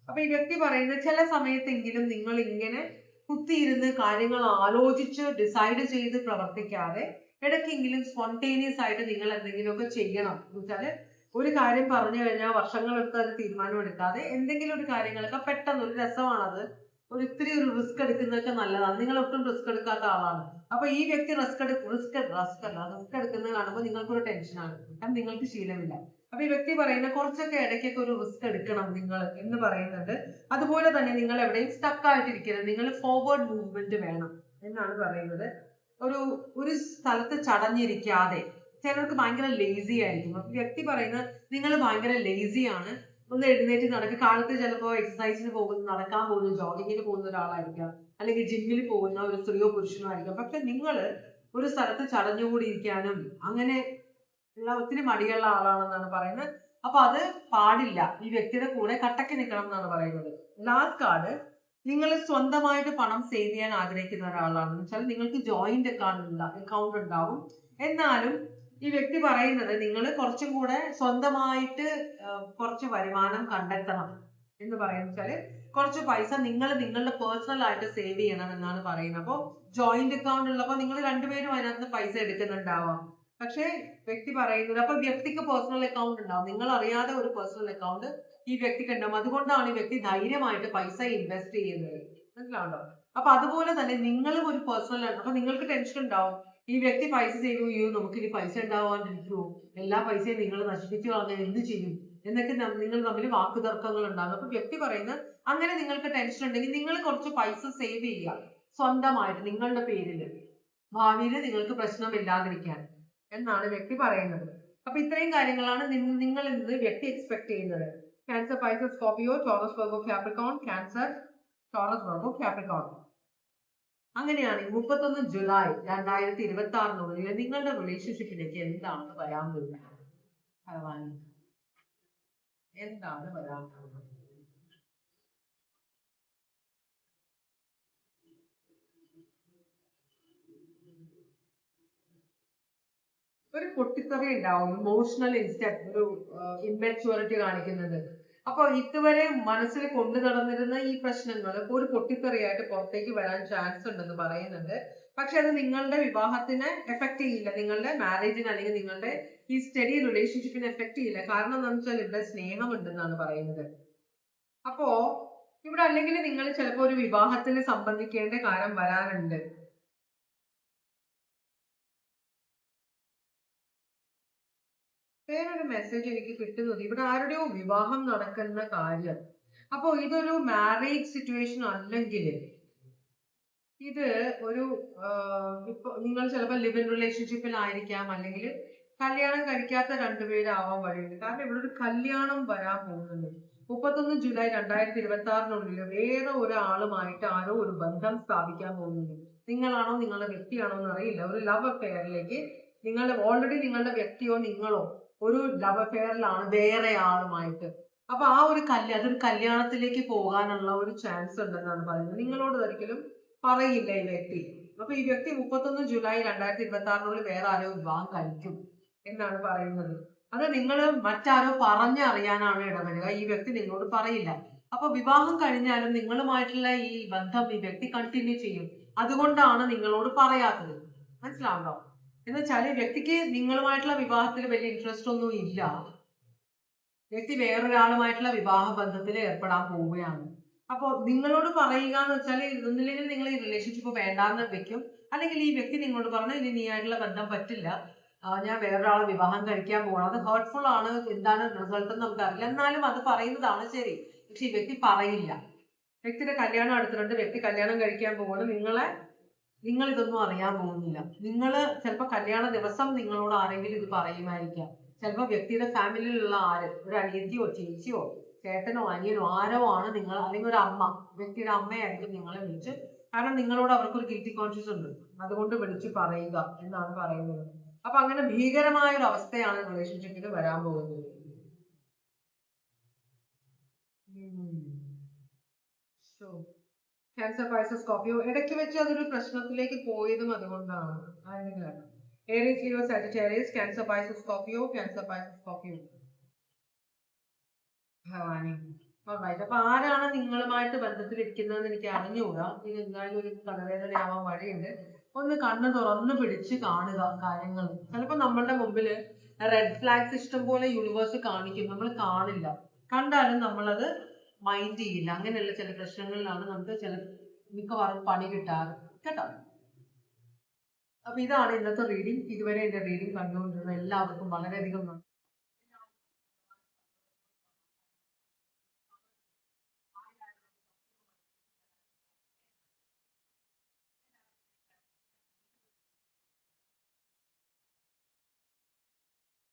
അപ്പൊ ഈ വ്യക്തി പറയുന്നത് ചില സമയത്തെങ്കിലും നിങ്ങൾ ഇങ്ങനെ കുത്തിയിരുന്ന് കാര്യങ്ങൾ ആലോചിച്ച് ഡിസൈഡ് ചെയ്ത് പ്രവർത്തിക്കാതെ ഇടയ്ക്കെങ്കിലും സ്പോണ്ടേനിയസ് ആയിട്ട് നിങ്ങൾ എന്തെങ്കിലുമൊക്കെ ചെയ്യണം. എന്ന് വെച്ചാല് ഒരു കാര്യം പറഞ്ഞു കഴിഞ്ഞാൽ വർഷങ്ങളെടുത്ത് അത് തീരുമാനം എടുക്കാതെ എന്തെങ്കിലും ഒരു കാര്യങ്ങളൊക്കെ പെട്ടെന്ന്, ഒരു രസമാണത്, ഇത്തിരി ഒരു റിസ്ക് എടുക്കുന്നതൊക്കെ നല്ലതാണ്. നിങ്ങൾ ഒട്ടും റിസ്ക് എടുക്കാത്ത ആളാണ്. അപ്പൊ ഈ വ്യക്തി റിസ്ക് എടുക്കുന്നത് കാണുമ്പോൾ നിങ്ങൾക്കൊരു ടെൻഷനാണ്, കാരണം നിങ്ങൾക്ക് ശീലമില്ല. അപ്പൊ ഈ വ്യക്തി പറയുന്നത് കുറച്ചൊക്കെ ഇടയ്ക്കൊക്കെ ഒരു റിസ്ക് എടുക്കണം നിങ്ങൾ എന്ന് പറയുന്നുണ്ട്. അതുപോലെ തന്നെ നിങ്ങൾ എവിടെയും സ്റ്റക്ക് ആയിട്ടിരിക്കരുത്, നിങ്ങൾ ഫോർവേഡ് മൂവ്മെന്റ് വേണം എന്നാണ് പറയുന്നത്. ഒരു സ്ഥലത്ത് ചടഞ്ഞിരിക്കാതെ, ചിലർക്ക് ഭയങ്കര ലേസി ആയിരിക്കും. അപ്പൊ വ്യക്തി പറയുന്നത് നിങ്ങൾ ഭയങ്കര ലേസിയാണ്, ഒന്ന് എഴുന്നേറ്റ് നടക്കുക. കാലത്ത് ചിലപ്പോൾ എക്സസൈസിന് പോകുന്ന, നടക്കാൻ പോകുന്ന, ജോഗിങ്ങിന് പോകുന്ന ഒരാളായിരിക്കാം, അല്ലെങ്കിൽ ജിമ്മിൽ പോകുന്ന ഒരു സ്ത്രീയോ പുരുഷനോ ആയിരിക്കാം. പക്ഷെ നിങ്ങൾ ഒരു സ്ഥലത്ത് ചടഞ്ഞുകൂടിയിരിക്കാനും അങ്ങനെ ഉള്ള ഒത്തിരി മടിയുള്ള ആളാണെന്നാണ് പറയുന്നത്. അപ്പൊ അത് പാടില്ല. ഈ വ്യക്തിയുടെ കൂടെ കട്ടക്ക് നിൽക്കണം എന്നാണ് പറയുന്നത്. ലാസ്റ്റ് കാർഡ്, നിങ്ങൾ സ്വന്തമായിട്ട് പണം സേവ് ചെയ്യാൻ ആഗ്രഹിക്കുന്ന ഒരാളാണെന്ന് വെച്ചാൽ നിങ്ങൾക്ക് ജോയിന്റ് അക്കൗണ്ട് ഉണ്ടാവും. എന്നാലും ഈ വ്യക്തി പറയുന്നത് നിങ്ങൾ കുറച്ചും കൂടെ സ്വന്തമായിട്ട് കുറച്ച് വരുമാനം കണ്ടെത്തണം എന്ന് പറയുന്നത് വെച്ചാല് കുറച്ച് പൈസ നിങ്ങളുടെ പേഴ്സണൽ ആയിട്ട് സേവ് ചെയ്യണം എന്നാണ് പറയുന്നത്. അപ്പോൾ ജോയിന്റ് അക്കൗണ്ട് ഉള്ളപ്പോൾ നിങ്ങൾ രണ്ടുപേരും അതിനകത്ത് പൈസ എടുക്കുന്നുണ്ടാവാം. പക്ഷെ വ്യക്തി പറയുന്നത്, അപ്പൊ വ്യക്തിക്ക് പേഴ്സണൽ അക്കൗണ്ട് ഉണ്ടാവും, നിങ്ങൾ അറിയാതെ ഒരു പേഴ്സണൽ അക്കൗണ്ട് ഈ വ്യക്തിക്ക് ഉണ്ടാവും. അതുകൊണ്ടാണ് ഈ വ്യക്തി ധൈര്യമായിട്ട് പൈസ ഇൻവെസ്റ്റ് ചെയ്യുന്നത്, മനസ്സിലാവുണ്ടോ? അപ്പൊ അതുപോലെ തന്നെ നിങ്ങളും ഒരു പേഴ്സണൽ ആണ്. അപ്പൊ നിങ്ങൾക്ക് ടെൻഷൻ ഉണ്ടാവും, ഈ വ്യക്തി പൈസ സേവ് ചെയ്യൂ, നമുക്ക് ഇനി പൈസ ഉണ്ടാവാണ്ടിരിക്കുമോ, എല്ലാ പൈസയും നിങ്ങൾ നശിപ്പിച്ചു കളഞ്ഞാൽ എന്ത് ചെയ്യും എന്നൊക്കെ നിങ്ങൾ തമ്മിൽ വാക്കുതർക്കങ്ങൾ ഉണ്ടാകും. അപ്പൊ വ്യക്തി പറയുന്നത് അങ്ങനെ നിങ്ങൾക്ക് ടെൻഷൻ ഉണ്ടെങ്കിൽ നിങ്ങൾ കുറച്ച് പൈസ സേവ് ചെയ്യുക സ്വന്തമായിട്ട് നിങ്ങളുടെ പേരിൽ, ഭാവിയിൽ നിങ്ങൾക്ക് പ്രശ്നമില്ലാതിരിക്കാൻ എന്നാണ് വ്യക്തി പറയുന്നത്. അപ്പൊ ഇത്രയും കാര്യങ്ങളാണ് നിങ്ങളിൽ നിന്ന് വ്യക്തി എക്സ്പെക്ട് ചെയ്യുന്നത്. Cancer, Pisces, Scorpio, Taurus, Virgo, Capricorn. Cancer, Taurus, Virgo, Capricorn. അങ്ങനെയാണ് 31 ജൂലൈ 2026 നിങ്ങളുടെ റിലേഷൻഷിപ്പിലേക്ക് എന്താണ് വരാൻ പോകുന്നത്? എന്താണ് വരാൻ പോകുന്നത്? ഒരു പൊട്ടിത്തെറി ഉണ്ടാവും, ഇമോഷണൽ ഒരു ഇമ്മച്യൂരിറ്റി കാണിക്കുന്നത്. അപ്പൊ ഇതുവരെ മനസ്സിൽ കൊണ്ടു നടന്നിരുന്ന ഈ പ്രശ്നങ്ങൾ ഒരു പൊട്ടിത്തെറിയായിട്ട് പുറത്തേക്ക് വരാൻ ചാൻസ് ഉണ്ടെന്ന് പറയുന്നുണ്ട്. പക്ഷെ അത് നിങ്ങളുടെ വിവാഹത്തിനെ എഫക്ട് ചെയ്യില്ല, നിങ്ങളുടെ മാരേജിന് അല്ലെങ്കിൽ നിങ്ങളുടെ ഈ സ്റ്റഡി റിലേഷൻഷിപ്പിനെ എഫക്ട് ചെയ്യില്ല. കാരണം എന്താണെന്ന് വെച്ചാൽ ഇവിടെ സ്നേഹമുണ്ടെന്നാണ് പറയുന്നത്. അപ്പോ ഇവിടെ അല്ലെങ്കിൽ നിങ്ങൾ ചിലപ്പോൾ ഒരു വിവാഹത്തിന് സംബന്ധിക്കേണ്ട കാര്യം വരാനുണ്ട്. വേറൊരു മെസ്സേജ് എനിക്ക് കിട്ടുന്നത്, ഇവിടെ ആരുടെയോ വിവാഹം നടക്കുന്ന കാര്യം. അപ്പോ ഇതൊരു മാരേജ് സിറ്റുവേഷൻ അല്ലെങ്കിൽ ഇത് ഒരു ഇപ്പൊ നിങ്ങൾ ചിലപ്പോൾ ലിവ് ഇൻ റിലേഷൻഷിപ്പിലായിരിക്കാം, അല്ലെങ്കിൽ കല്യാണം കഴിക്കാത്ത രണ്ടുപേരാവാൻ വഴിയുണ്ട്. കാരണം ഇവിടെ ഒരു കല്യാണം വരാൻ പോകുന്നുണ്ട്. 31 ജൂലൈ 2026 വേറെ ഒരാളുമായിട്ട് ആരോ ഒരു ബന്ധം സ്ഥാപിക്കാൻ പോകുന്നുണ്ട്. നിങ്ങളാണോ നിങ്ങളുടെ വ്യക്തിയാണോ എന്ന് അറിയില്ല. ഒരു ലവ് അഫെയറിലേക്ക് നിങ്ങൾ ഓൾറെഡി നിങ്ങളുടെ വ്യക്തിയോ നിങ്ങളോ ഒരു ലവ് അഫെയറിലാണ് വേറെ ആളുമായിട്ട്. അപ്പൊ ആ ഒരു അതൊരു കല്യാണത്തിലേക്ക് പോകാനുള്ള ഒരു ചാൻസ് ഉണ്ടെന്നാണ് പറയുന്നത്. നിങ്ങളോട് ഒരിക്കലും പറയില്ല ഈ വ്യക്തി. അപ്പൊ ഈ വ്യക്തി 31 ജൂലൈ 2026 വേറെ ആരോ വിവാഹം കഴിക്കും എന്നാണ് പറയുന്നത്. അത് നിങ്ങൾ മറ്റാരോ പറഞ്ഞറിയാനാണ് ഇടവരിക. ഈ വ്യക്തി നിങ്ങളോട് പറയില്ല. അപ്പൊ വിവാഹം കഴിഞ്ഞാലും നിങ്ങളുമായിട്ടുള്ള ഈ ബന്ധം ഈ വ്യക്തി കണ്ടിന്യൂ ചെയ്യും. അതുകൊണ്ടാണ് നിങ്ങളോട് പറയാത്തത്, മനസ്സിലാവുണ്ടോ? എന്ന് വെച്ചാല് വ്യക്തിക്ക് നിങ്ങളുമായിട്ടുള്ള വിവാഹത്തിൽ വലിയ ഇൻട്രസ്റ്റ് ഒന്നും ഇല്ല. വ്യക്തി വേറൊരാളുമായിട്ടുള്ള വിവാഹ ബന്ധത്തിൽ ഏർപ്പെടാൻ പോവുകയാണ്. അപ്പോൾ നിങ്ങളോട് പറയുക എന്ന് വെച്ചാൽ ഒന്നില്ലെങ്കിൽ നിങ്ങൾ ഈ റിലേഷൻഷിപ്പ് വേണ്ടാന്ന് വെക്കും, അല്ലെങ്കിൽ ഈ വ്യക്തി നിങ്ങളോട് പറഞ്ഞു ഇനി നീയായിട്ടുള്ള ബന്ധം പറ്റില്ല, ഞാൻ വേറൊരാളെ വിവാഹം കഴിക്കാൻ പോകണം. അത് ഹേർട്ട്ഫുൾ ആണ്, എന്താണ് റിസൾട്ട് എന്ന് നമുക്കറിയില്ല, എന്നാലും അത് പറയുന്നതാണ് ശരി. പക്ഷെ ഈ വ്യക്തി പറയില്ല. വ്യക്തിയുടെ കല്യാണം അടുത്തിട്ടുണ്ട്, വ്യക്തി കല്യാണം കഴിക്കാൻ പോകണം, നിങ്ങൾ ഇതൊന്നും അറിയാൻ പോകുന്നില്ല. നിങ്ങൾ ചിലപ്പോൾ കല്യാണ ദിവസം നിങ്ങളോട് ആരെങ്കിലും ഇത് പറയുമായിരിക്കാം. ചിലപ്പോൾ വ്യക്തിയുടെ ഫാമിലിയിലുള്ള ആര്, ഒരു അനിയത്തിയോ ചേച്ചിയോ ചേട്ടനോ അനിയനോ ആരോ ആണ് നിങ്ങൾ, അല്ലെങ്കിൽ ഒരു അമ്മ, വ്യക്തിയുടെ അമ്മയായിരിക്കും നിങ്ങളെ വിളിച്ച്, കാരണം നിങ്ങളോട് അവർക്കൊരു ഗിൽറ്റി കോൺഷ്യസ് ഉണ്ട്, അതുകൊണ്ട് വിളിച്ച് പറയുക എന്നാണ് പറയുന്നത്. അപ്പൊ അങ്ങനെ ഭീകരമായ ഒരു അവസ്ഥയാണ് റിലേഷൻഷിപ്പിൽ വരാൻ പോകുന്നത്. ക്യാൻസർ, പൈസസ്, സ്കോർപിയോ ഇടയ്ക്ക് വെച്ച് അതൊരു പ്രശ്നത്തിലേക്ക് പോയതും അതുകൊണ്ടാണ്. അങ്ങനെയാണ്. Aries, Leo, Sagittarius, cancer, Pisces, Scorpio, cancer, Pisces, Scorpio. Bhavani. അപ്പൊ ആരാണ് നിങ്ങളുമായിട്ട് ബന്ധത്തിലിരിക്കുന്നതെന്ന് എനിക്ക് അറിഞ്ഞുകൂടാ. ഇത് എന്തായാലും ഒരു തലവേദനയാവാൻ വഴിയുണ്ട്. ഒന്ന് കണ്ണ് തുറന്ന് പിടിച്ച് കാണുക കാര്യങ്ങൾ. ചിലപ്പോ നമ്മളുടെ മുമ്പിൽ റെഡ് ഫ്ലാഗ്സ് ഇഷ്ടംപോലെ യൂണിവേഴ്സ് കാണിക്കും, നമ്മൾ കാണില്ല. കണ്ടാലും നമ്മളത് മൈൻഡ് ചെയ്യില്ല. അങ്ങനെയുള്ള ചില പ്രശ്നങ്ങളിലാണ് നമുക്ക് മിക്കവാറും പണി കിട്ടാറ് കേട്ടോ. അപ്പൊ ഇതാണ് ഇന്നത്തെ റീഡിംഗ്. ഇതുവരെ എന്റെ റീഡിംഗ് കണ്ടുകൊണ്ടിരുന്ന എല്ലാവർക്കും വളരെയധികം